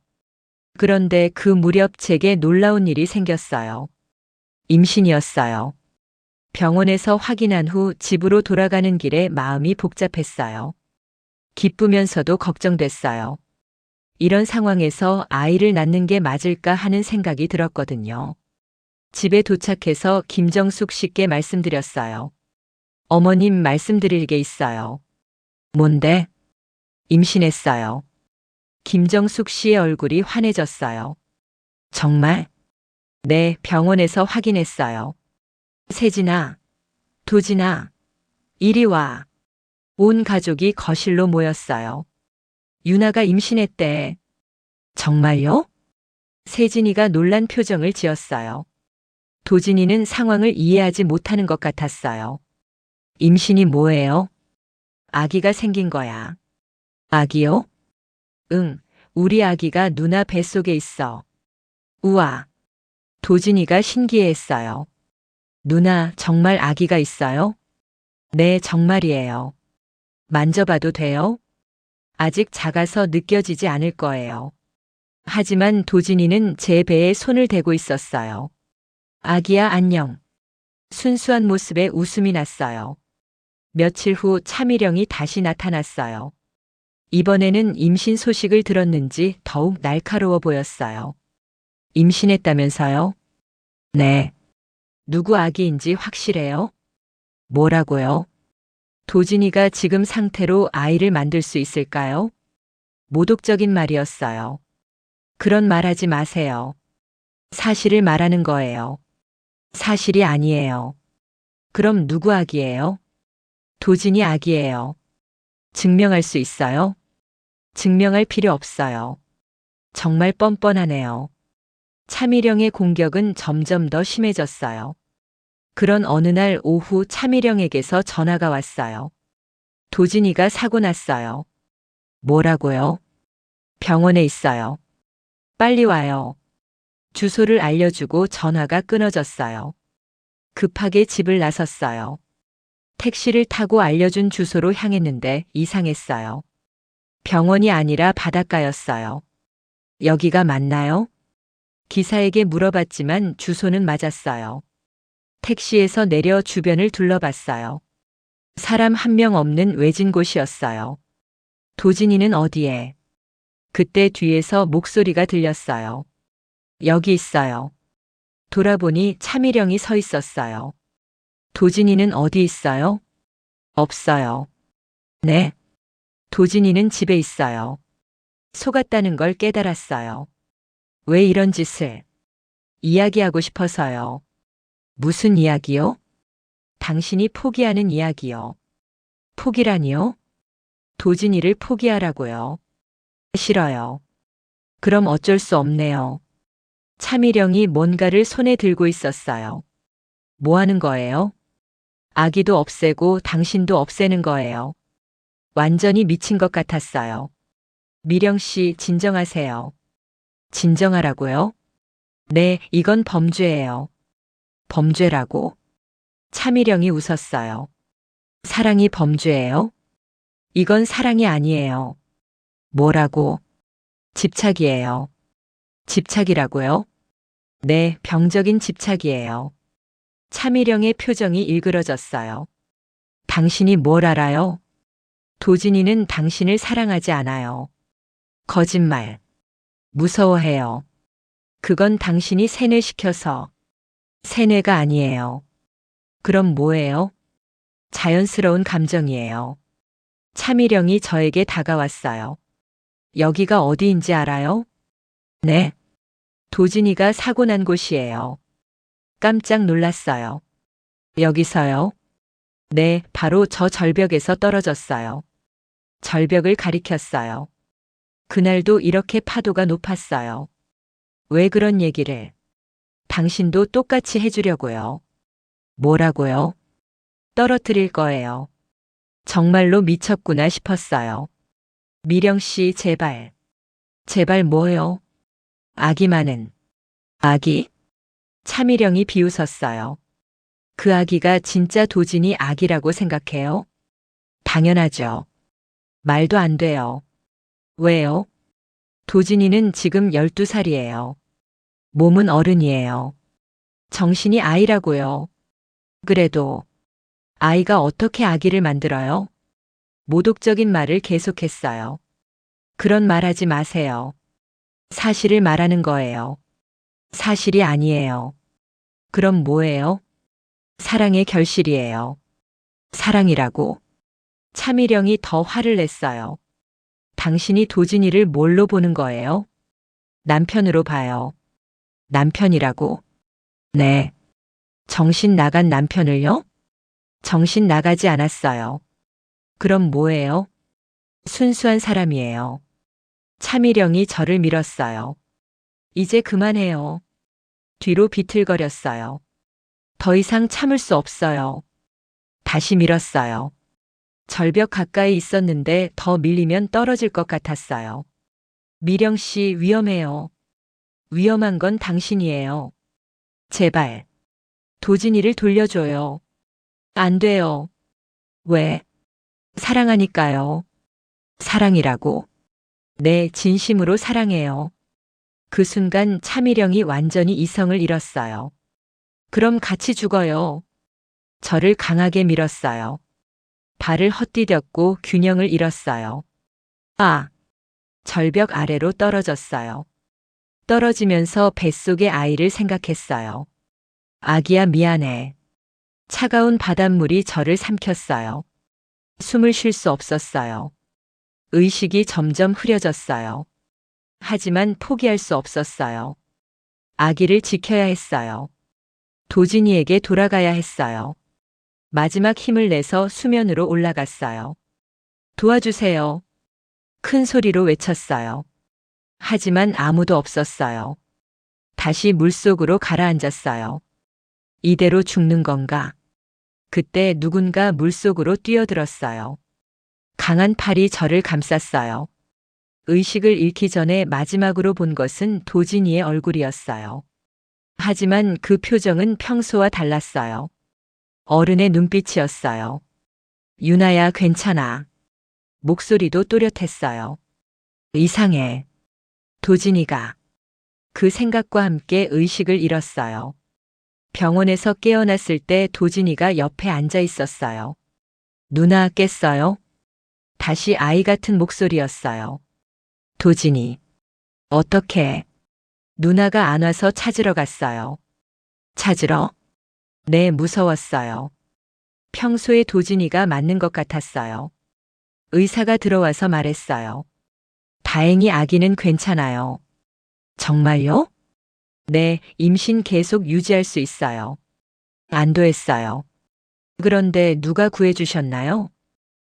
S1: 그런데 그 무렵 제게 놀라운 일이 생겼어요. 임신이었어요. 병원에서 확인한 후 집으로 돌아가는 길에 마음이 복잡했어요. 기쁘면서도 걱정됐어요. 이런 상황에서 아이를 낳는 게 맞을까 하는 생각이 들었거든요. 집에 도착해서 김정숙 씨께 말씀드렸어요. 어머님 말씀드릴 게 있어요. 뭔데? 임신했어요. 김정숙 씨의 얼굴이 환해졌어요. 정말? 네, 병원에서 확인했어요. 세진아, 도진아, 이리 와. 온 가족이 거실로 모였어요. 유나가 임신했대. 정말요? 세진이가 놀란 표정을 지었어요. 도진이는 상황을 이해하지 못하는 것 같았어요. 임신이 뭐예요? 아기가 생긴 거야. 아기요? 응, 우리 아기가 누나 뱃속에 있어. 우와. 도진이가 신기해했어요. 누나, 정말 아기가 있어요? 네, 정말이에요. 만져봐도 돼요? 아직 작아서 느껴지지 않을 거예요. 하지만 도진이는 제 배에 손을 대고 있었어요. 아기야, 안녕. 순수한 모습에 웃음이 났어요. 며칠 후 차미령이 다시 나타났어요. 이번에는 임신 소식을 들었는지 더욱 날카로워 보였어요. 임신했다면서요? 네. 누구 아기인지 확실해요? 뭐라고요? 도진이가 지금 상태로 아이를 만들 수 있을까요? 모독적인 말이었어요. 그런 말 하지 마세요. 사실을 말하는 거예요. 사실이 아니에요. 그럼 누구 아기예요? 도진이 아기예요. 증명할 수 있어요? 증명할 필요 없어요. 정말 뻔뻔하네요. 차미령의 공격은 점점 더 심해졌어요. 그런 어느 날 오후 차미령에게서 전화가 왔어요. 도진이가 사고 났어요. 뭐라고요? 병원에 있어요. 빨리 와요. 주소를 알려주고 전화가 끊어졌어요. 급하게 집을 나섰어요. 택시를 타고 알려준 주소로 향했는데 이상했어요. 병원이 아니라 바닷가였어요. 여기가 맞나요? 기사에게 물어봤지만 주소는 맞았어요. 택시에서 내려 주변을 둘러봤어요. 사람 한 명 없는 외진 곳이었어요. 도진이는 어디에? 그때 뒤에서 목소리가 들렸어요. 여기 있어요. 돌아보니 차미령이 서 있었어요. 도진이는 어디 있어요? 없어요. 네. 도진이는 집에 있어요. 속았다는 걸 깨달았어요. 왜 이런 짓을? 이야기하고 싶어서요. 무슨 이야기요? 당신이 포기하는 이야기요. 포기라니요? 도진이를 포기하라고요. 싫어요. 그럼 어쩔 수 없네요. 차미령이 뭔가를 손에 들고 있었어요. 뭐 하는 거예요? 아기도 없애고 당신도 없애는 거예요. 완전히 미친 것 같았어요. 미령 씨, 진정하세요. 진정하라고요? 네, 이건 범죄예요. 범죄라고? 차미령이 웃었어요. 사랑이 범죄예요? 이건 사랑이 아니에요. 뭐라고? 집착이에요. 집착이라고요? 네, 병적인 집착이에요. 차미령의 표정이 일그러졌어요. 당신이 뭘 알아요? 도진이는 당신을 사랑하지 않아요. 거짓말. 무서워해요. 그건 당신이 세뇌시켜서. 세뇌가 아니에요. 그럼 뭐예요? 자연스러운 감정이에요. 차미령이 저에게 다가왔어요. 여기가 어디인지 알아요? 네. 도진이가 사고 난 곳이에요. 깜짝 놀랐어요. 여기서요? 네, 바로 저 절벽에서 떨어졌어요. 절벽을 가리켰어요. 그날도 이렇게 파도가 높았어요. 왜 그런 얘기를? 당신도 똑같이 해주려고요. 뭐라고요? 떨어뜨릴 거예요. 정말로 미쳤구나 싶었어요. 미령 씨, 제발. 제발 뭐요? 아기만은. 아기? 차미령이 비웃었어요. 그 아기가 진짜 도진이 아기라고 생각해요? 당연하죠. 말도 안 돼요. 왜요? 도진이는 지금 12살이에요. 몸은 어른이에요. 정신이 아이라고요. 그래도 아이가 어떻게 아기를 만들어요? 모독적인 말을 계속했어요. 그런 말 하지 마세요. 사실을 말하는 거예요. 사실이 아니에요. 그럼 뭐예요? 사랑의 결실이에요. 사랑이라고? 차미령이 더 화를 냈어요. 당신이 도진이를 뭘로 보는 거예요? 남편으로 봐요. 남편이라고? 네. 정신 나간 남편을요? 정신 나가지 않았어요. 그럼 뭐예요? 순수한 사람이에요. 차미령이 저를 밀었어요. 이제 그만해요. 뒤로 비틀거렸어요. 더 이상 참을 수 없어요. 다시 밀었어요. 절벽 가까이 있었는데 더 밀리면 떨어질 것 같았어요. 미령 씨, 위험해요. 위험한 건 당신이에요. 제발. 도진이를 돌려줘요. 안 돼요. 왜? 사랑하니까요. 사랑이라고? 네, 진심으로 사랑해요. 그 순간 차미령이 완전히 이성을 잃었어요. 그럼 같이 죽어요. 저를 강하게 밀었어요. 발을 헛디뎠고 균형을 잃었어요. 아! 절벽 아래로 떨어졌어요. 떨어지면서 뱃속의 아이를 생각했어요. 아기야, 미안해. 차가운 바닷물이 저를 삼켰어요. 숨을 쉴 수 없었어요. 의식이 점점 흐려졌어요. 하지만 포기할 수 없었어요. 아기를 지켜야 했어요. 도진이에게 돌아가야 했어요. 마지막 힘을 내서 수면으로 올라갔어요. 도와주세요. 큰 소리로 외쳤어요. 하지만 아무도 없었어요. 다시 물속으로 가라앉았어요. 이대로 죽는 건가? 그때 누군가 물속으로 뛰어들었어요. 강한 팔이 저를 감쌌어요. 의식을 잃기 전에 마지막으로 본 것은 도진이의 얼굴이었어요. 하지만 그 표정은 평소와 달랐어요. 어른의 눈빛이었어요. 유나야, 괜찮아. 목소리도 또렷했어요. 이상해. 도진이가. 그 생각과 함께 의식을 잃었어요. 병원에서 깨어났을 때 도진이가 옆에 앉아 있었어요. 누나, 깼어요? 다시 아이 같은 목소리였어요. 도진이. 어떻게? 누나가 안 와서 찾으러 갔어요. 찾으러? 네, 무서웠어요. 평소에 도진이가 맞는 것 같았어요. 의사가 들어와서 말했어요. 다행히 아기는 괜찮아요. 정말요? 네, 임신 계속 유지할 수 있어요. 안도했어요. 그런데 누가 구해주셨나요?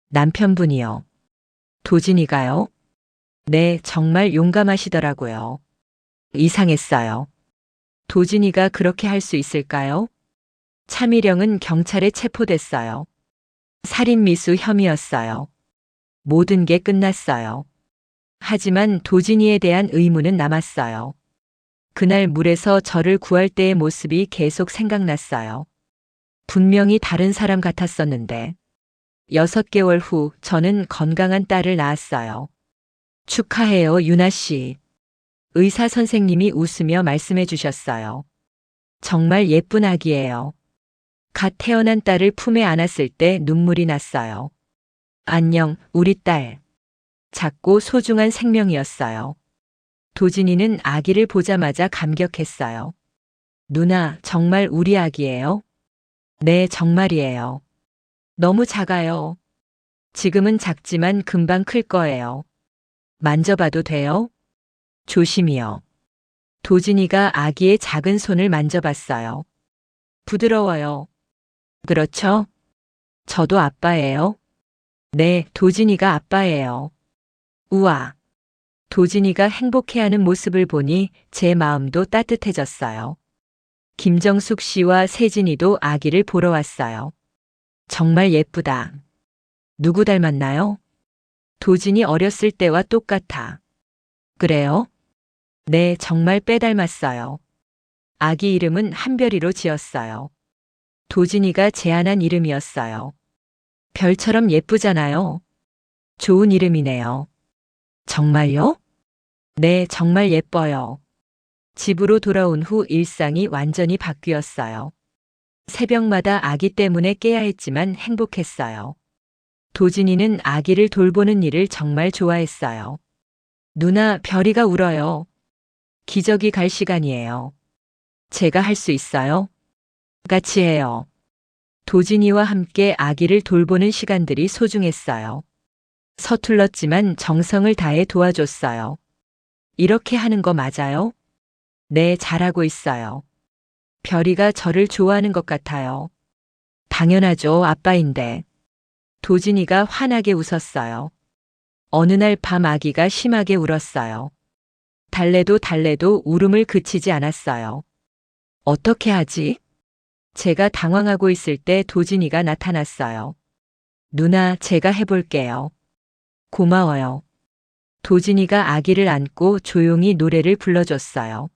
S1: 남편분이요. 도진이가요? 네, 정말 용감하시더라고요. 이상했어요. 도진이가 그렇게 할 수 있을까요? 차미령은 경찰에 체포됐어요. 살인미수 혐의였어요. 모든 게 끝났어요. 하지만 도진이에 대한 의문은 남았어요. 그날 물에서 저를 구할 때의 모습이 계속 생각났어요. 분명히 다른 사람 같았었는데. 6개월 후 저는 건강한 딸을 낳았어요. 축하해요, 유나 씨. 의사 선생님이 웃으며 말씀해 주셨어요. 정말 예쁜 아기예요. 갓 태어난 딸을 품에 안았을 때 눈물이 났어요. 안녕, 우리 딸. 작고 소중한 생명이었어요. 도진이는 아기를 보자마자 감격했어요. 누나, 정말 우리 아기예요? 네, 정말이에요. 너무 작아요. 지금은 작지만 금방 클 거예요. 만져봐도 돼요? 조심히요. 도진이가 아기의 작은 손을 만져봤어요. 부드러워요. 그렇죠? 저도 아빠예요. 네, 도진이가 아빠예요. 우와. 도진이가 행복해하는 모습을 보니 제 마음도 따뜻해졌어요. 김정숙 씨와 세진이도 아기를 보러 왔어요. 정말 예쁘다. 누구 닮았나요? 도진이 어렸을 때와 똑같아. 그래요? 네, 정말 빼닮았어요. 아기 이름은 한별이로 지었어요. 도진이가 제안한 이름이었어요. 별처럼 예쁘잖아요. 좋은 이름이네요. 정말요? 네, 정말 예뻐요. 집으로 돌아온 후 일상이 완전히 바뀌었어요. 새벽마다 아기 때문에 깨야 했지만 행복했어요. 도진이는 아기를 돌보는 일을 정말 좋아했어요. 누나, 별이가 울어요. 기저귀 갈 시간이에요. 제가 할 수 있어요? 같이 해요. 도진이와 함께 아기를 돌보는 시간들이 소중했어요. 서툴렀지만 정성을 다해 도와줬어요. 이렇게 하는 거 맞아요? 네, 잘하고 있어요. 별이가 저를 좋아하는 것 같아요. 당연하죠, 아빠인데. 도진이가 환하게 웃었어요. 어느 날 밤 아기가 심하게 울었어요. 달래도 울음을 그치지 않았어요. 어떻게 하지? 제가 당황하고 있을 때 도진이가 나타났어요. 누나, 제가 해볼게요. 고마워요. 도진이가 아기를 안고 조용히 노래를 불러줬어요.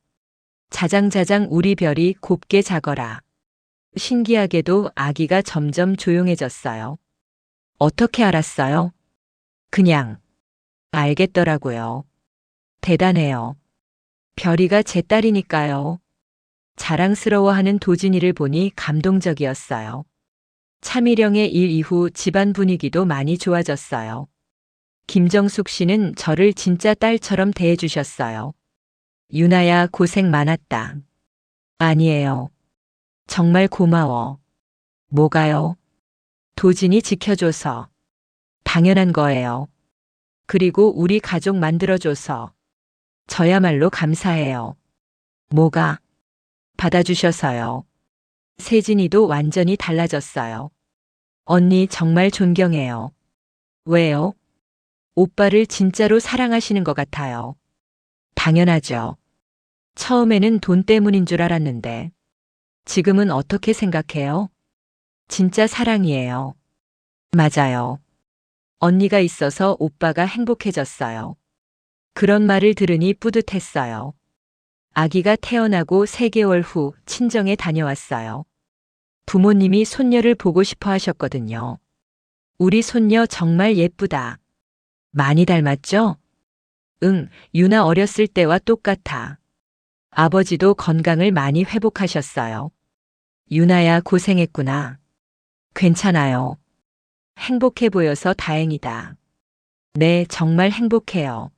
S1: 자장자장 우리 별이 곱게 자거라. 신기하게도 아기가 점점 조용해졌어요. 어떻게 알았어요? 그냥 알겠더라고요. 대단해요. 별이가 제 딸이니까요. 자랑스러워하는 도진이를 보니 감동적이었어요. 차미령의 일 이후 집안 분위기도 많이 좋아졌어요. 김정숙 씨는 저를 진짜 딸처럼 대해주셨어요. 유나야, 고생 많았다. 아니에요. 정말 고마워. 뭐가요? 도진이 지켜줘서. 당연한 거예요. 그리고 우리 가족 만들어줘서. 저야말로 감사해요. 뭐가? 받아주셔서요. 세진이도 완전히 달라졌어요. 언니 정말 존경해요. 왜요? 오빠를 진짜로 사랑하시는 것 같아요. 당연하죠. 처음에는 돈 때문인 줄 알았는데. 지금은 어떻게 생각해요? 진짜 사랑이에요. 맞아요. 언니가 있어서 오빠가 행복해졌어요. 그런 말을 들으니 뿌듯했어요. 아기가 태어나고 3개월 후 친정에 다녀왔어요. 부모님이 손녀를 보고 싶어 하셨거든요. 우리 손녀 정말 예쁘다. 많이 닮았죠? 응, 유나 어렸을 때와 똑같아. 아버지도 건강을 많이 회복하셨어요. 유나야, 고생했구나. 괜찮아요. 행복해 보여서 다행이다. 네, 정말 행복해요.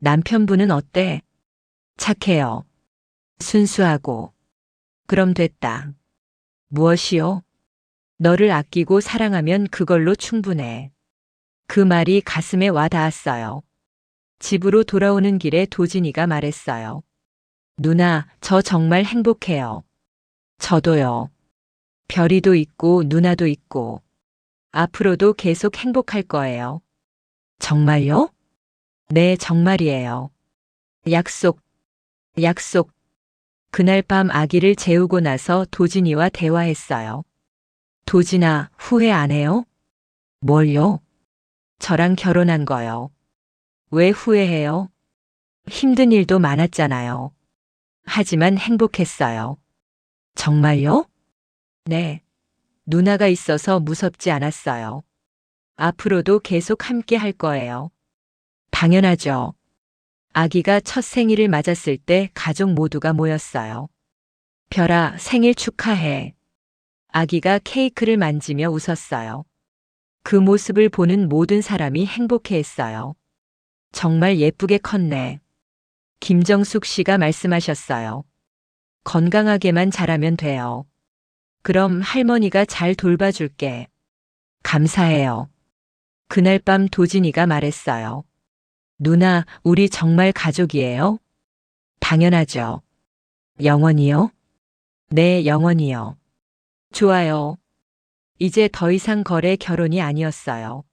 S1: 남편분은 어때? 착해요. 순수하고. 그럼 됐다. 무엇이요? 너를 아끼고 사랑하면 그걸로 충분해. 그 말이 가슴에 와 닿았어요. 집으로 돌아오는 길에 도진이가 말했어요. 누나, 저 정말 행복해요. 저도요. 별이도 있고 누나도 있고. 앞으로도 계속 행복할 거예요. 정말요? 네, 정말이에요. 약속, 약속. 그날 밤 아기를 재우고 나서 도진이와 대화했어요. 도진아, 후회 안 해요? 뭘요? 저랑 결혼한 거요. 왜 후회해요? 힘든 일도 많았잖아요. 하지만 행복했어요. 정말요? 네. 누나가 있어서 무섭지 않았어요. 앞으로도 계속 함께 할 거예요. 당연하죠. 아기가 첫 생일을 맞았을 때 가족 모두가 모였어요. 별아, 생일 축하해. 아기가 케이크를 만지며 웃었어요. 그 모습을 보는 모든 사람이 행복해했어요. 정말 예쁘게 컸네. 김정숙 씨가 말씀하셨어요. 건강하게만 자라면 돼요. 그럼 할머니가 잘 돌봐줄게. 감사해요. 그날 밤 도진이가 말했어요. 누나, 우리 정말 가족이에요? 당연하죠. 영원히요? 네, 영원히요. 좋아요. 이제 더 이상 거래 결혼이 아니었어요.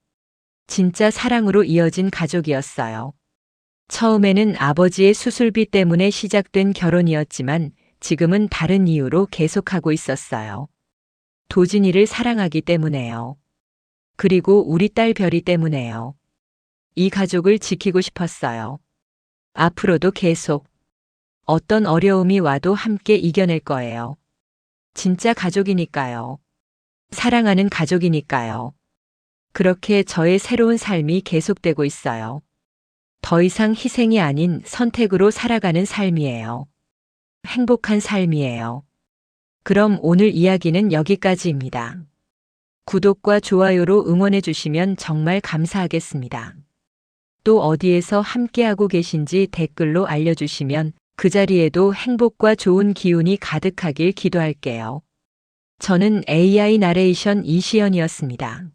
S1: 진짜 사랑으로 이어진 가족이었어요. 처음에는 아버지의 수술비 때문에 시작된 결혼이었지만 지금은 다른 이유로 계속하고 있었어요. 도진이를 사랑하기 때문에요. 그리고 우리 딸 별이 때문에요. 이 가족을 지키고 싶었어요. 앞으로도 계속 어떤 어려움이 와도 함께 이겨낼 거예요. 진짜 가족이니까요. 사랑하는 가족이니까요. 그렇게 저의 새로운 삶이 계속되고 있어요. 더 이상 희생이 아닌 선택으로 살아가는 삶이에요. 행복한 삶이에요. 그럼 오늘 이야기는 여기까지입니다. 구독과 좋아요로 응원해 주시면 정말 감사하겠습니다. 또 어디에서 함께하고 계신지 댓글로 알려주시면 그 자리에도 행복과 좋은 기운이 가득하길 기도할게요. 저는 AI 나레이션 이시연이었습니다.